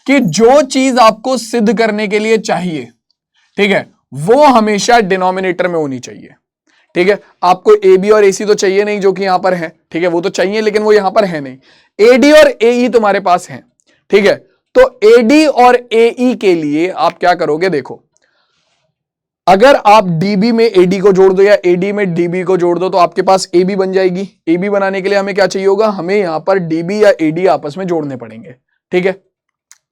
कि जो चीज आपको सिद्ध करने के लिए चाहिए, ठीक है, वो हमेशा डिनोमिनेटर में होनी चाहिए। ठीक है, आपको AB और AC तो चाहिए नहीं जो कि यहां पर है, ठीक है, वो तो चाहिए लेकिन वो यहां पर है नहीं। AD और AE तुम्हारे पास है, ठीक है, तो AD और AE के लिए आप क्या करोगे? देखो, अगर आप DB में AD को जोड़ दो या AD में DB को जोड़ दो तो आपके पास AB बन जाएगी। AB बनाने के लिए हमें क्या चाहिए होगा? हमें यहां पर DB या AD आपस में जोड़ने पड़ेंगे, ठीक है।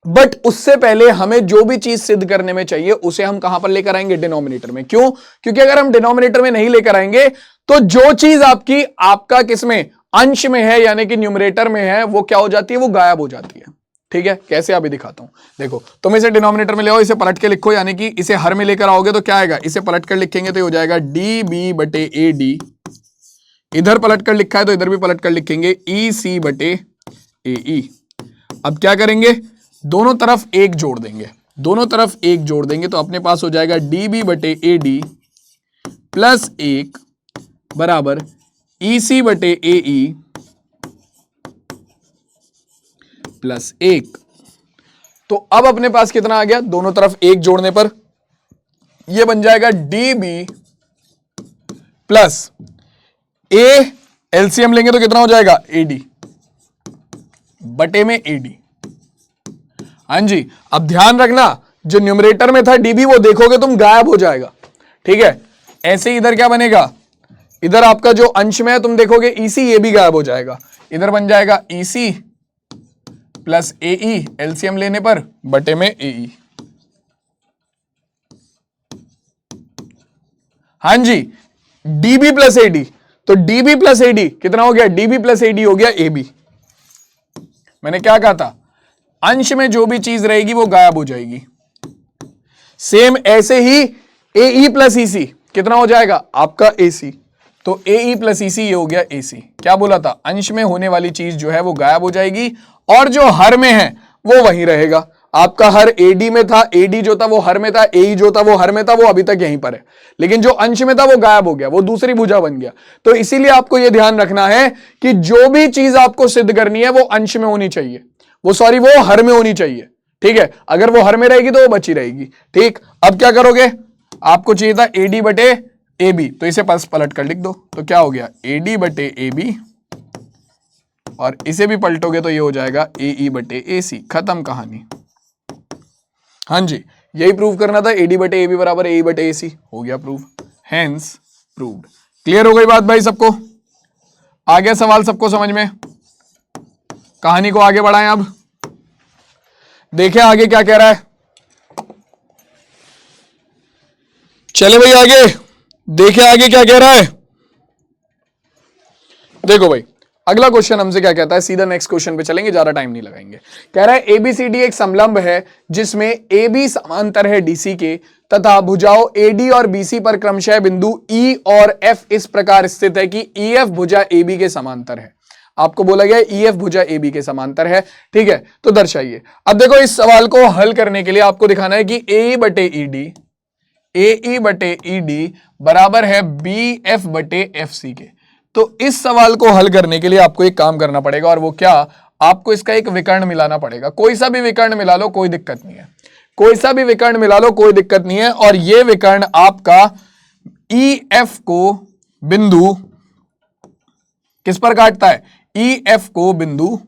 बट उससे पहले हमें जो भी चीज सिद्ध करने में चाहिए उसे हम कहां पर लेकर आएंगे? डिनोमिनेटर में। क्यों? क्योंकि अगर हम डिनोमिनेटर में नहीं लेकर आएंगे तो जो चीज आपका किसमें? अंश में है, यानी कि न्यूमरेटर में है, वो क्या हो जाती है? वो गायब हो जाती है। ठीक है, कैसे अभी दिखाता हूं। देखो, तुम इसे डिनोमिनेटर में ले आओ, इसे पलट के लिखो, यानी कि इसे हर में लेकर आओगे तो क्या आएगा? इसे पलट कर लिखेंगे तो ये हो जाएगा DB बटे AD। इधर पलट कर लिखा है तो इधर भी पलट कर लिखेंगे EC बटे AE। अब क्या करेंगे? दोनों तरफ एक जोड़ देंगे, दोनों तरफ एक जोड़ देंगे तो अपने पास हो जाएगा DB बटे AD प्लस 1 बराबर EC बटे AE प्लस 1। तो अब अपने पास कितना आ गया? दोनों तरफ एक जोड़ने पर यह बन जाएगा DB प्लस A, LCM लेंगे तो कितना हो जाएगा? AD बटे में AD। हाँ जी, अब ध्यान रखना, जो न्यूमरेटर में था DB वो देखोगे तुम गायब हो जाएगा, ठीक है। ऐसे ही इधर क्या बनेगा? इधर आपका जो अंश में है तुम देखोगे EC, ये भी गायब हो जाएगा। इधर बन जाएगा EC प्लस AE, LCM लेने पर बटे में AE। हाँ जी, DB प्लस AD, तो DB प्लस AD कितना हो गया? DB प्लस AD हो गया AB। मैंने क्या कहा था? अंश में जो भी चीज रहेगी वो गायब हो जाएगी। सेम ऐसे ही AE प्लस EC कितना हो जाएगा? आपका AC। तो AE प्लस EC ये हो गया AC। क्या बोला था? अंश में होने वाली चीज जो है वो गायब हो जाएगी और जो हर में है वो वहीं रहेगा। आपका हर AD में था, AD जो था वो हर में था, AE जो था वो हर में था, वो अभी तक यहीं पर है, लेकिन जो अंश में था वो गायब हो गया, वो दूसरी भुजा बन गया। तो इसीलिए आपको यह ध्यान रखना है कि जो भी चीज आपको सिद्ध करनी है वो अंश में होनी चाहिए, वो हर में होनी चाहिए, ठीक है। अगर वो हर में रहेगी तो वो बची रहेगी, ठीक। अब क्या करोगे? आपको चाहिए था AD बटे AB, तो इसे पलट कर लिख दो, तो क्या हो गया? AD बटे AB, और इसे भी पलटोगे तो ये हो जाएगा AE बटे AC। खत्म कहानी। हाँ जी, यही प्रूव करना था, AD बटे AB बराबर AE बटे AC। हो गया प्रूव, हेंस प्रूव्ड। क्लियर हो गई बात भाई सबको? आ गया सवाल सबको समझ में? कहानी को आगे बढ़ाएं। अब देखें आगे क्या कह रहा है। चले भाई आगे देखें, आगे क्या कह रहा है। देखो भाई, अगला क्वेश्चन हमसे क्या कहता है, सीधा नेक्स्ट क्वेश्चन पे चलेंगे, ज्यादा टाइम नहीं लगाएंगे। कह रहा है ABCD एक समलंब है जिसमें AB समांतर है DC के तथा भुजाओं AD और BC पर क्रमशः बिंदु E और F इस प्रकार स्थित है कि EF भुजा AB के समांतर है। आपको बोला गया ई एफ भुजा ए बी के समांतर है, ठीक है, तो दर्शाइए। अब देखो इस सवाल को हल करने के लिए आपको दिखाना है कि ए बटे ई डी बराबर है बी एफ बटे एफ सी के। तो इस सवाल को हल करने के लिए आपको एक काम करना पड़ेगा, और वो क्या, आपको इसका एक विकर्ण मिलाना पड़ेगा। कोई सा भी विकर्ण मिला लो, कोई दिक्कत नहीं है, कोई सा भी विकर्ण मिला लो, कोई दिक्कत नहीं है। और ये विकर्ण आपका ई एफ को बिंदु किस पर काटता है, ई एफ को बिंदु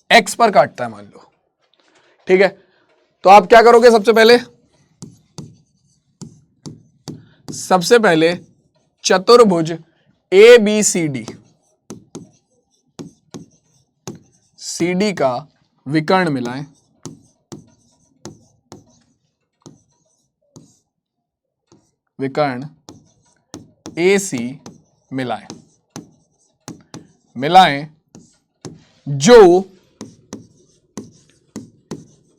एक्स पर काटता है मान लो, ठीक है। तो आप क्या करोगे, सबसे पहले चतुर्भुज ए बी सी डी का विकर्ण मिलाएं, विकर्ण ए सी मिलाएं जो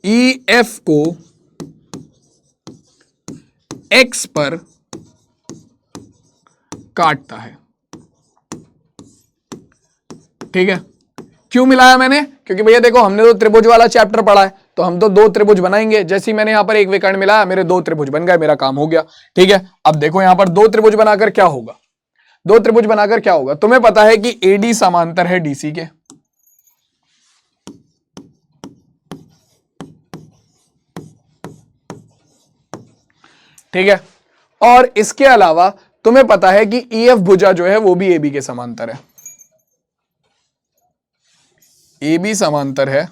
ई एफ को एक्स पर काटता है, ठीक है। क्यों मिलाया मैंने, क्योंकि भैया देखो हमने तो त्रिभुज वाला चैप्टर पढ़ा है, तो हम तो दो त्रिभुज बनाएंगे। जैसे ही मैंने यहां पर एक विकर्ण मिलाया, मेरे दो त्रिभुज बन गए, मेरा काम हो गया, ठीक है। अब देखो यहां पर दो त्रिभुज बनाकर क्या होगा, दो त्रिभुज बनाकर क्या होगा, तुम्हें पता है कि एडी समांतर है डीसी के, ठीक है। और इसके अलावा तुम्हें पता है कि ई एफ भुजा जो है वो भी ए बी के समांतर है, ए बी समांतर है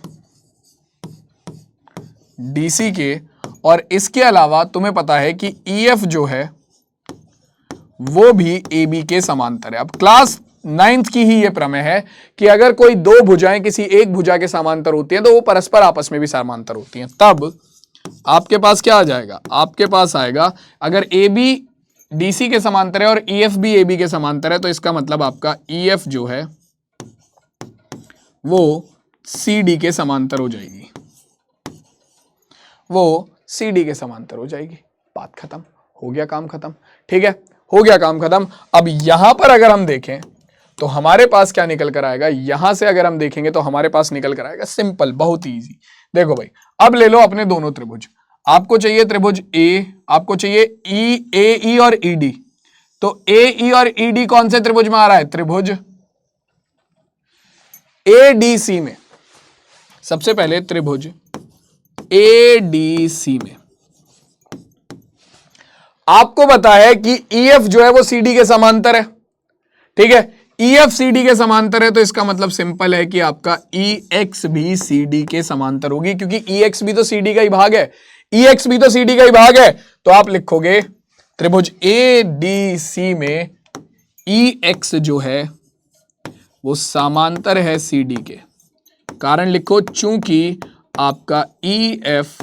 डीसी के। और इसके अलावा तुम्हें पता है कि ई एफ जो है वो भी ए बी के समांतर है। अब क्लास 9th की ही ये प्रमेय है कि अगर कोई दो भुजाएं किसी एक भुजा के समांतर होती हैं तो वो परस्पर आपस में भी समांतर होती हैं। तब आपके पास क्या आ जाएगा, आपके पास आएगा अगर ए बी डीसी के समांतर है और ई एफ भी ए बी के समांतर है, तो इसका मतलब आपका ई एफ जो है वो सी डी के समांतर हो जाएगी, वो सी डी के समांतर हो जाएगी। बात खत्म, हो गया काम खत्म, ठीक है, हो गया काम खत्म। अब यहां पर अगर हम देखें तो हमारे पास क्या निकल कर आएगा, यहां से अगर हम देखेंगे तो हमारे पास निकल कर आएगा सिंपल, बहुत इजी। देखो भाई, अब ले लो अपने दोनों त्रिभुज, आपको चाहिए त्रिभुज ए, आपको चाहिए ए ई और ई डी। तो ए ई और ई डी कौन से त्रिभुज में आ रहा है, त्रिभुज ए डी सी में। सबसे पहले त्रिभुज ए डी सी में आपको पता है कि ई एफ जो है वो सी डी के समांतर है, ठीक है। ई एफ सी डी के समांतर है, तो इसका मतलब सिंपल है कि आपका ई एक्स भी सी डी के समांतर होगी, क्योंकि ई एक्स भी तो सी डी का ही भाग है, ई एक्स भी तो सी डी का ही भाग है। तो आप लिखोगे त्रिभुज ए डी सी में ई एक्स जो है वो समांतर है सी डी के। कारण लिखो, चूंकि आपका ई एफ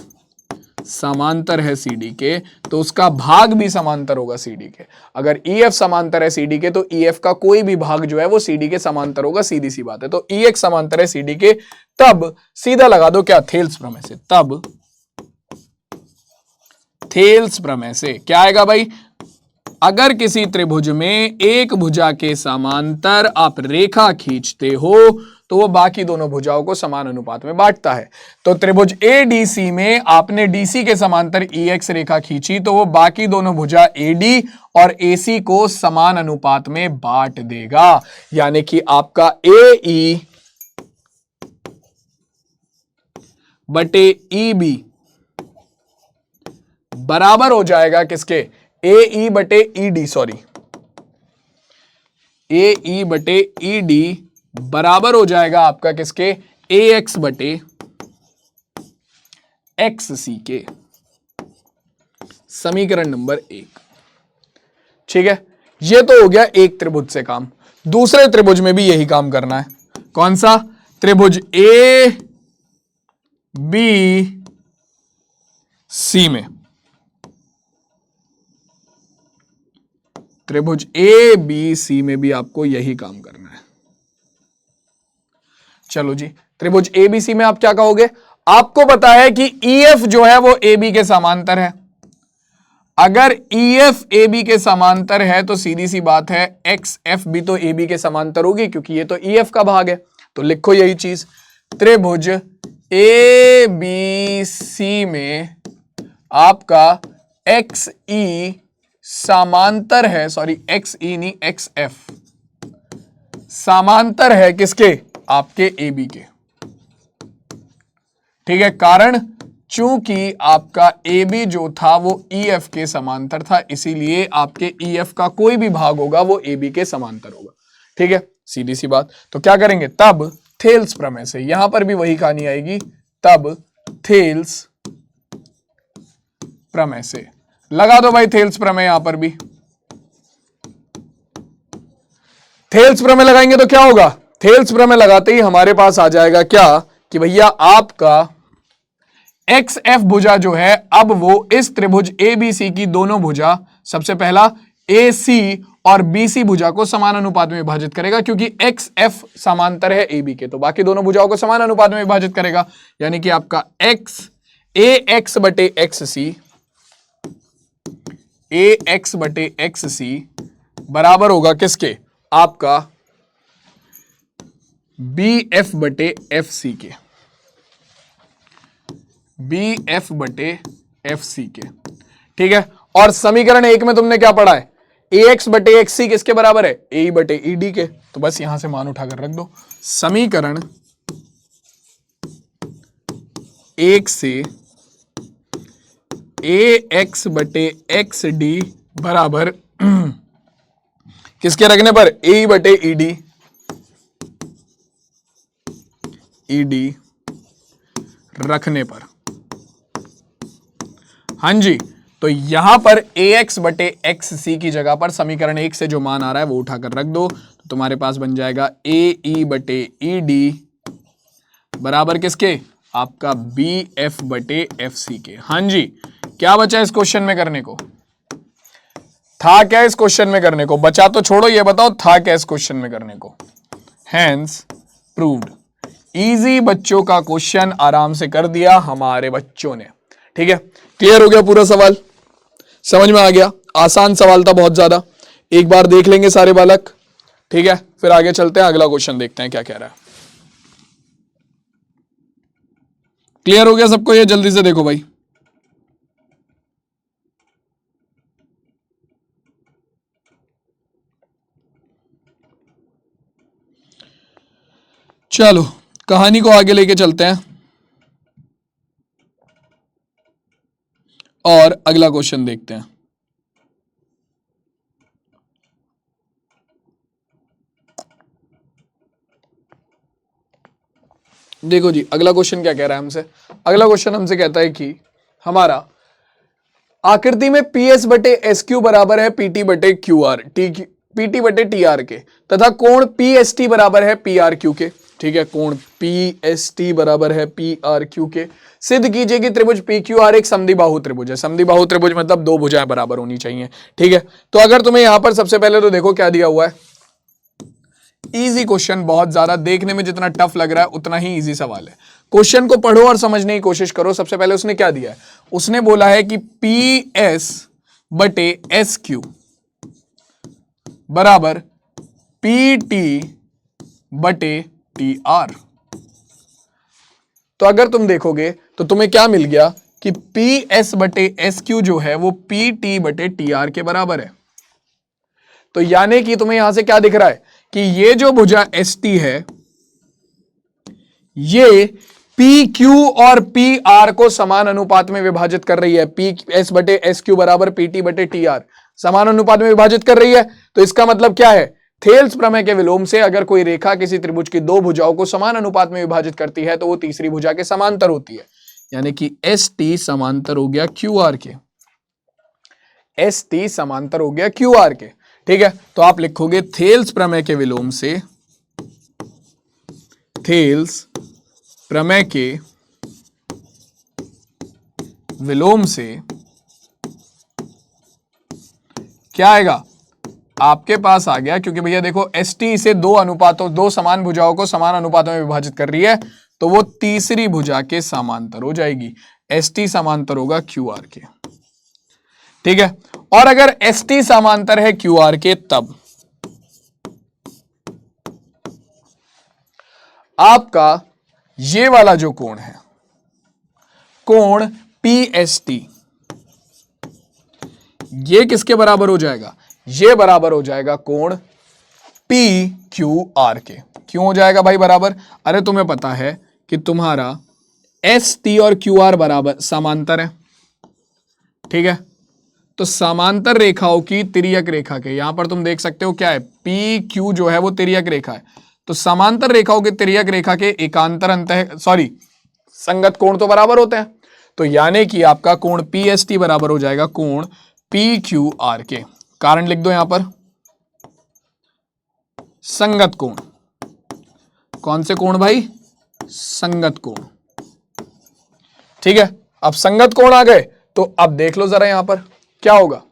समांतर है सी डी के, तो उसका भाग भी समांतर होगा सी डी के। अगर ई एफ समांतर है सी डी के, तो ई एफ का कोई भी भाग जो है वो सी डी के समांतर होगा, सीधी सी बात है। तो ई एक्स समांतर है सी डी के, तब सीधा लगा दो क्या, थेल्स प्रमेय से। तब थेल्स प्रमेय से क्या आएगा भाई, अगर किसी त्रिभुज में एक भुजा के समांतर आप रेखा खींचते हो तो वो बाकी दोनों भुजाओं को समान अनुपात में बांटता है। तो त्रिभुज ए डी सी में आपने डीसी के समांतर ई एक्स रेखा खींची, तो वो बाकी दोनों भुजा ए डी और ए सी को समान अनुपात में बांट देगा। यानी कि आपका ए ई बटे ई बी बराबर हो जाएगा किसके, ए ई बटे ई डी, सॉरी ए ई बटे ई डी बराबर हो जाएगा आपका किसके, ए एक्स बटे एक्स सी के। समीकरण नंबर 1, ठीक है। ये तो हो गया एक त्रिभुज से काम। दूसरे त्रिभुज में भी यही काम करना है। कौन सा, त्रिभुज ए बी सी में, त्रिभुज ए बी सी में भी आपको यही काम करना है। चलो जी, त्रिभुज ए बी सी में आप क्या कहोगे, आपको पता है कि ई एफ जो है वो ए बी के समांतर है। अगर EF AB के समांतर है तो सीधी सी बात है XF भी तो AB के समांतर होगी, क्योंकि ये तो EF का भाग है। तो लिखो यही चीज, त्रिभुज ABC में आपका XE समांतर है, सॉरी XE नहीं XF समांतर है किसके, आपके AB के। ठीक है, कारण चूंकि आपका AB जो था वो EF के समांतर था, इसीलिए आपके EF का कोई भी भाग होगा वो AB के समांतर होगा। ठीक है, सीधी सी बात। तो क्या करेंगे, तब थेल्स प्रमेय से, यहां पर भी वही कहानी आएगी, तब थेल्स प्रमेय से लगा दो भाई, थेल्स प्रमेय यहां पर भी। थेल्स प्रमेय लगाएंगे तो क्या होगा, थेल्स प्रमेय लगाते ही हमारे पास आ जाएगा क्या कि भैया आपका XF भुजा जो है, अब वो इस त्रिभुज ABC की दोनों भुजा, सबसे पहला AC और BC भुजा को समान अनुपात में विभाजित करेगा, क्योंकि XF समांतर है AB के, तो बाकी दोनों भुजाओं को समान अनुपात में विभाजित करेगा। यानी कि आपका AX बटे XC बराबर होगा किसके, आपका BF बटे FC के, BF बटे FC के। ठीक है, और समीकरण 1 में तुमने क्या पढ़ा है, AX बटे XC किसके बराबर है, AE बटे ED के। तो बस यहां से मान उठाकर रख दो, समीकरण 1 से AX बटे XD बराबर किसके रखने पर, AE बटे ED रखने पर। हाँ जी, तो यहां पर AX बटे XC की जगह पर समीकरण 1 से जो मान आ रहा है वो उठाकर रख दो, तो तुम्हारे पास बन जाएगा AE बटे ED बराबर किसके, आपका BF बटे FC के। हाँ जी, क्या बचा इस क्वेश्चन में करने को, था क्या इस क्वेश्चन में करने को, बचा तो छोड़ो, ये बताओ था क्या इस क्वेश्चन में करने को। हैंस प्रूव्ड, इजी बच्चों का क्वेश्चन आराम से कर दिया हमारे बच्चों ने। ठीक है, क्लियर हो गया पूरा सवाल, समझ में आ गया, आसान सवाल था बहुत ज्यादा, एक बार देख लेंगे सारे बालक। ठीक है, फिर आगे चलते हैं, अगला क्वेश्चन देखते हैं क्या कह रहा है। क्लियर हो गया सबको, ये जल्दी से देखो भाई। चलो कहानी को आगे लेके चलते हैं और अगला क्वेश्चन देखते हैं। देखो जी, अगला क्वेश्चन क्या कह रहा है हमसे, अगला क्वेश्चन हमसे कहता है कि हमारा आकृति में PS बटे SQ बराबर है PT बटे QR, PT बटे TR के, तथा कोण PST बराबर है PRQ के। ठीक है, कोण PST बराबर है PRQ के। सिद्ध कीजिए कि त्रिभुज PQR एक समद्विबाहु त्रिभुज है। समद्विबाहु त्रिभुज मतलब दो भुजाएं बराबर होनी चाहिए। ठीक है, तो अगर तुम्हें यहां पर सबसे पहले तो देखो क्या दिया हुआ है, इजी क्वेश्चन, बहुत ज्यादा देखने में जितना टफ लग रहा है उतना ही इजी सवाल है। क्वेश्चन को पढ़ो और समझने की कोशिश करो। सबसे पहले उसने क्या दिया है, उसने बोला है कि PS बटे SQ बराबर PT बटे TR। तो अगर तुम देखोगे तो तुम्हें क्या मिल गया कि PS बटे SQ जो है वो PT बटे TR के बराबर है। तो यानी कि तुम्हें यहां से क्या दिख रहा है कि ये जो भुजा ST है ये PQ और PR को समान अनुपात में विभाजित कर रही है। PS बटे SQ बराबर PT बटे TR समान अनुपात में विभाजित कर रही है। तो इसका मतलब क्या है, थेल्स प्रमेय के विलोम से अगर कोई रेखा किसी त्रिभुज की दो भुजाओं को समान अनुपात में विभाजित करती है तो वो तीसरी भुजा के समांतर होती है। यानी कि ST समांतर हो गया QR के, ST समांतर हो गया QR के। ठीक है, तो आप लिखोगे थेल्स प्रमेय के विलोम से, थेल्स प्रमेय के विलोम से क्या आएगा, आपके पास आ गया, क्योंकि भैया देखो ST से दो समान भुजाओं को समान अनुपातों में विभाजित कर रही है तो वो तीसरी भुजा के समांतर हो जाएगी। ST समांतर होगा QR के। ठीक है। और अगर एस टी समांतर है क्यू आर के तब आपका ये वाला जो कोण है, कोण पी एस टी, ये किसके बराबर हो जाएगा? ये बराबर हो जाएगा कोण पी क्यू आर के। क्यों हो जाएगा भाई बराबर? अरे तुम्हें पता है कि तुम्हारा एस टी और क्यू आर बराबर समांतर है, ठीक है। तो समांतर रेखाओं की तिर्यक रेखा के, यहां पर तुम देख सकते हो क्या है, पी क्यू जो है वो तिर्यक रेखा है, तो समांतर रेखाओं के तिर्यक रेखा के एकांतर अंतः संगत कोण तो बराबर होते हैं। तो यानी कि आपका कोण पी एस टी बराबर हो जाएगा कोण पी क्यू आर के। कारण लिख दो यहां पर, संगत कोण। कौन से कोण भाई? संगत कोण, ठीक है। अब संगत कोण आ गए तो अब देख लो जरा यहां पर क्या होगा।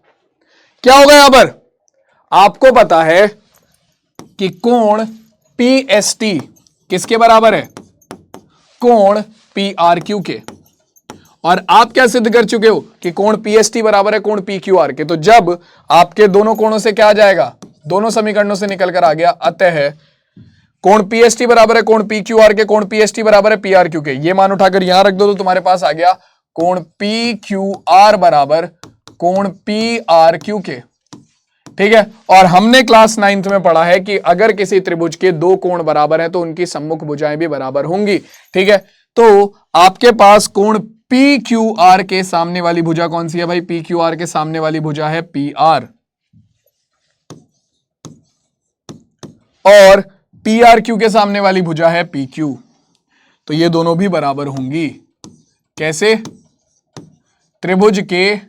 क्या होगा यहां पर? आपको पता है कि कोण पी एस टी किसके बराबर है? कोण पी आर क्यू के। और आप क्या सिद्ध कर चुके हो कि कोण पी एस टी बराबर है कोण पी क्यू आर के। तो जब आपके दोनों कोणों से क्या आ जाएगा, दोनों समीकरणों से निकल कर आ गया, अतः कोण पी एस टी बराबर है कोण पी क्यू आर के, कोण पी एस टी बराबर है पी आर क्यू के। ये मान उठाकर यहां रख दो तो तुम्हारे पास आ गया कोण पी क्यू आर बराबर कोण पी आर क्यू के, ठीक है। और हमने क्लास 9th में पढ़ा है कि अगर किसी त्रिभुज के दो कोण बराबर हैं तो उनकी सम्मुख भुजाएं भी बराबर होंगी, ठीक है। तो आपके पास कोण पी क्यू आर के सामने वाली भुजा कौन सी है भाई? पी क्यू आर के सामने वाली भुजा है पी आर, और पी आर क्यू के सामने वाली भुजा है पी क्यू। तो ये दोनों भी बराबर होंगी। कैसे? त्रिभुज के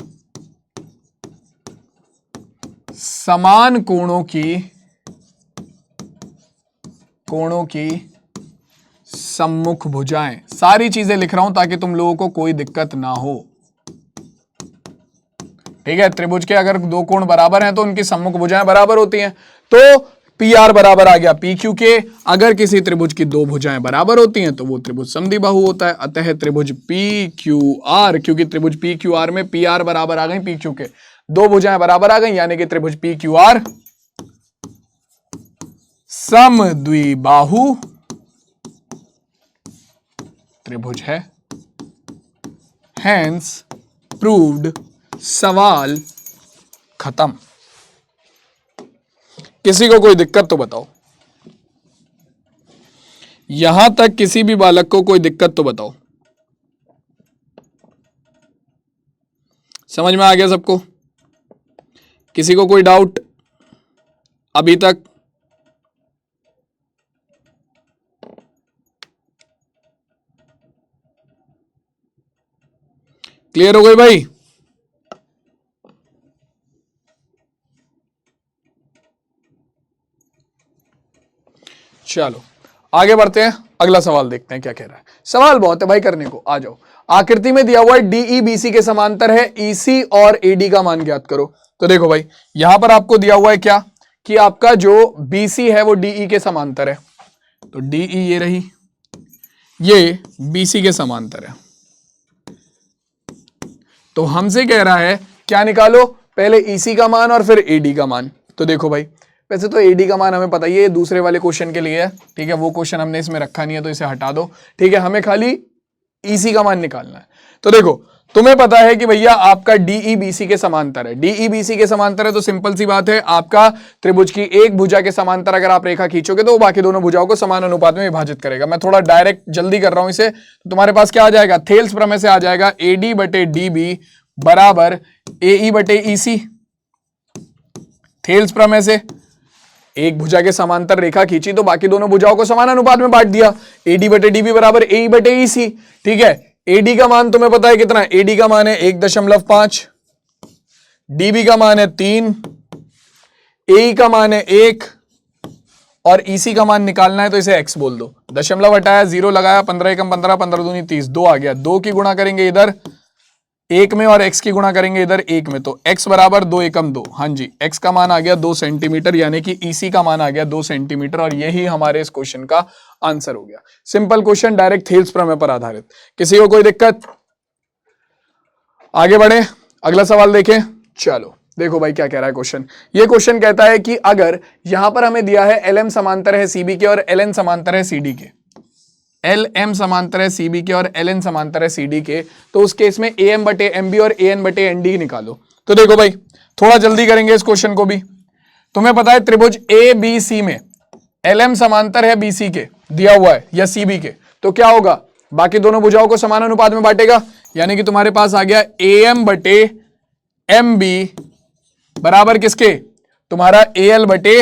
समान कोणों की सम्मुख भुजाएं। सारी चीजें लिख रहा हूं ताकि तुम लोगों को कोई दिक्कत ना हो, ठीक है। त्रिभुज के अगर दो कोण बराबर हैं तो उनकी सम्मुख भुजाएं बराबर होती हैं। तो पी आर बराबर आ गया पी क्यू के। अगर किसी त्रिभुज की दो भुजाएं बराबर होती हैं तो वो त्रिभुज समद्विबाहु होता है। अतः त्रिभुज पी क्यू आर, क्योंकि त्रिभुज पी क्यू आर में पी आर बराबर आ गई पी क्यू के, दो भुजाएं बराबर आ गई, यानी कि त्रिभुज पी क्यू आर समद्विबाहु त्रिभुज है। Hence proved. सवाल खत्म। किसी को कोई दिक्कत तो बताओ, यहां तक किसी भी बालक को कोई दिक्कत तो बताओ। समझ में आ गया सबको? किसी को कोई डाउट अभी तक? क्लियर हो गई भाई? चलो आगे बढ़ते हैं, अगला सवाल देखते हैं क्या कह रहा है। सवाल बहुत है भाई करने को, आ जाओ। आकृति में दिया हुआ है डीई बीसी के समांतर है, ईसी और एडी का मान ज्ञात करो। तो देखो भाई यहां पर आपको दिया हुआ है क्या कि आपका जो बीसी है वो डीई के समांतर है। तो डीई ये रही, ये बीसी के समांतर है। तो हमसे कह रहा है क्या निकालो, पहले ईसी का मान और फिर एडी का मान। तो देखो भाई वैसे तो एडी का मान हमें पता ही है, दूसरे वाले क्वेश्चन के लिए है, ठीक है। वो क्वेश्चन हमने इसमें रखा नहीं है तो इसे हटा दो, ठीक है। हमें खाली ईसी का मान निकालना है। तो देखो तुम्हें पता है कि भैया आपका डीई बीसी के समांतर है। डीई बीसी के समांतर है तो सिंपल सी बात है, आपका त्रिभुज की एक भुजा के समांतर अगर आप रेखा खींचोगे तो वो बाकी दोनों भुजाओं को समान अनुपात में विभाजित करेगा। मैं थोड़ा डायरेक्ट जल्दी कर रहा हूं इसे, तो तुम्हारे पास क्या आ जाएगा, थेल्स प्रमेय से आ जाएगा एडी बटे डीबी बराबर एई बटे ईसी। थेल्स प्रमेय से एक भुजा के समांतर रेखा खींची तो बाकी दोनों भुजाओं को समान अनुपात में बांट दिया, एडी बटे डीबी बराबर एई बटे ईसी, ठीक है। एडी का मान तुम्हें पता है कितना, एडी का मान है 1.5, डीबी का मान है 3, एई का मान है 1 और ईसी का मान निकालना है तो इसे x बोल दो। दशमलव हटाया, 0 लगाया, 15 एकम 15, 15 दूनी 30, 2 आ गया। 2 की गुणा करेंगे इधर 1 में और x की गुणा करेंगे इधर 1 में, तो x बराबर 2 एकम 2। हाँ जी, x का मान आ गया 2 सेंटीमीटर, यानी कि EC का मान आ गया 2 सेंटीमीटर, और यही हमारे इस क्वेश्चन का आंसर हो गया। सिंपल क्वेश्चन, डायरेक्ट थेल्स प्रमेय पर आधारित। किसी को कोई दिक्कत? आगे बढ़े, अगला सवाल देखें। चलो देखो भाई क्या कह रहा है क्वेश्चन। ये क्वेश्चन कहता है कि अगर यहां पर हमें दिया है LM समांतर है CB के और LN समांतर है CD के, LM समांतर है CB के और LN समांतर है CD के, तो उस केस में AM बटे MB और AN बटे ND निकालो। तो देखो भाई थोड़ा जल्दी करेंगे इस क्वेश्चन को भी। तुम्हें पता है त्रिभुज ABC में LM समांतर है BC के, दिया हुआ है, या CB के, तो क्या होगा, बाकी दोनों भुजाओं को समान अनुपात में बांटेगा, यानी कि तुम्हारे पास आ गया AM बटे MB बराबर किसके, तुम्हारा AL बटे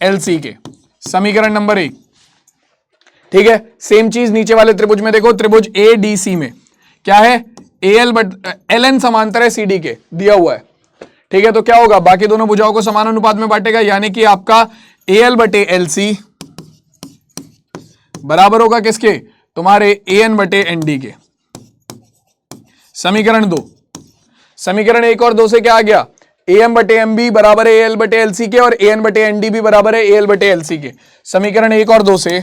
LC के, समीकरण नंबर 1। ठीक है, सेम चीज नीचे वाले त्रिभुज में देखो, त्रिभुज ADC में क्या है, LN समांतर है CD के, दिया हुआ है। ठीक है, तो क्या होगा, बाकी दोनों भुजाओं को समान अनुपात में बांटेगा, यानी कि आपका AL बटे LC बराबर होगा किसके, तुम्हारे AN बटे ND के, समीकरण 2। समीकरण 1 और 2 से क्या आ गया, AM बटे MB बराबर है AL बटे LC के और AN बटे ND भी बराबर है AL बटे LC के। समीकरण 1 और 2 से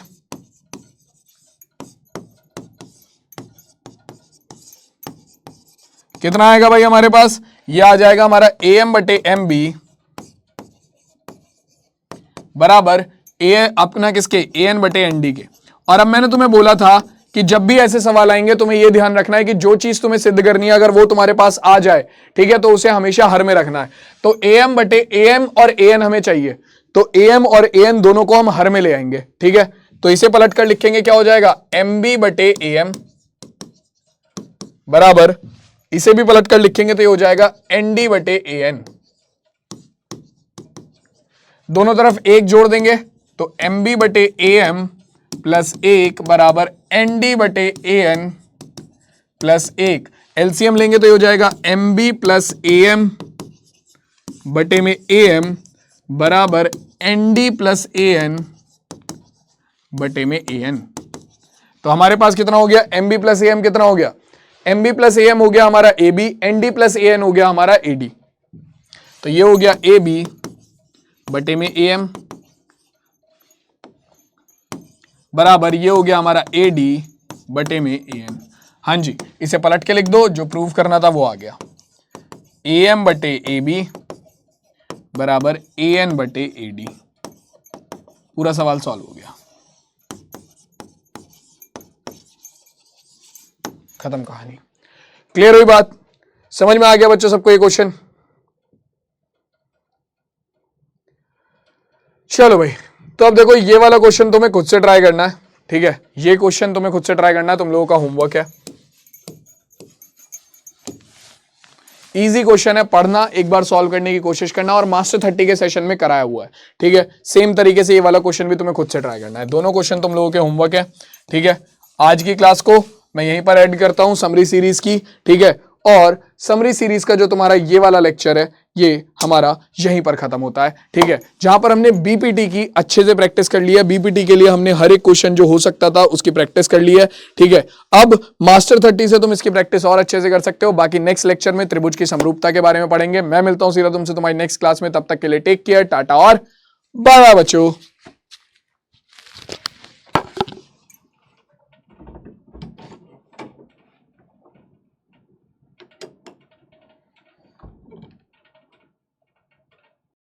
कितना आएगा भाई हमारे पास, यह आ जाएगा हमारा AM बटे MB बराबर अपना किसके, AN बटे ND के। और अब मैंने तुम्हें बोला था कि जब भी ऐसे सवाल आएंगे तुम्हें यह ध्यान रखना है कि जो चीज तुम्हें सिद्ध करनी है अगर वो तुम्हारे पास आ जाए, ठीक है, तो उसे हमेशा हर में रखना है। तो AM बटे AM और AN हमें चाहिए, तो AM और AN दोनों को हम हर में ले आएंगे। ठीक है, तो इसे पलट कर लिखेंगे, क्या हो जाएगा, MB बटे AM बराबर, इसे भी पलट कर लिखेंगे तो ये हो जाएगा ND बटे AN। दोनों तरफ एक जोड़ देंगे तो MB बटे AM प्लस 1 बराबर ND बटे AN प्लस 1। एलसीएम लेंगे तो ये हो जाएगा MB प्लस AM बटे में AM बराबर ND प्लस AN बटे में AN। तो हमारे पास कितना हो गया, MB प्लस AM कितना हो गया, MB प्लस AM हो गया हमारा AB, ND प्लस AN हो गया हमारा AD। तो ये हो गया AB बटे में AM बराबर ये हो गया हमारा AD बटे में AN। हाँ जी, इसे पलट के लिख दो, जो प्रूव करना था वो आ गया, AM बटे AB बराबर AN बटे AD। पूरा सवाल सॉल्व हो गया, खत्म कहानी। क्लियर हुई बात, समझ में आ गया बच्चों सबको ये क्वेश्चन। चलो भाई, तो अब देखो ये वाला क्वेश्चन तुम्हें खुद से ट्राई करना है। ठीक है, ये क्वेश्चन तुम्हें खुद से ट्राई करना है, तुम लोगों का होमवर्क है। इजी क्वेश्चन है, पढ़ना, एक बार सॉल्व करने की कोशिश करना, और मास्टर 30 के सेशन में कराया हुआ है। ठीक है, सेम तरीके से ये वाला क्वेश्चन भी तुम्हें खुद से ट्राई करना है। दोनों क्वेश्चन तुम लोगों के होमवर्क है। ठीक है, आज की क्लास को मैं यहीं पर ऐड करता हूं, समरी सीरीज की। ठीक है, और समरी सीरीज का जो तुम्हारा ये वाला लेक्चर है ये हमारा यहीं पर खत्म होता है। ठीक है, जहां पर हमने बीपीटी की अच्छे से प्रैक्टिस कर ली है, बीपीटी के लिए हमने हर एक क्वेश्चन जो हो सकता था उसकी प्रैक्टिस कर ली है। ठीक है, अब मास्टर 30 से तुम इसकी प्रैक्टिस और अच्छे से कर सकते हो। बाकी नेक्स्ट लेक्चर में त्रिभुज की समरूपता के बारे में पढ़ेंगे। मैं मिलता हूं सीधा तुमसे तुम्हारी नेक्स्ट क्लास में, तब तक के लिए टेक केयर, टाटा और बाय बाय बच्चों।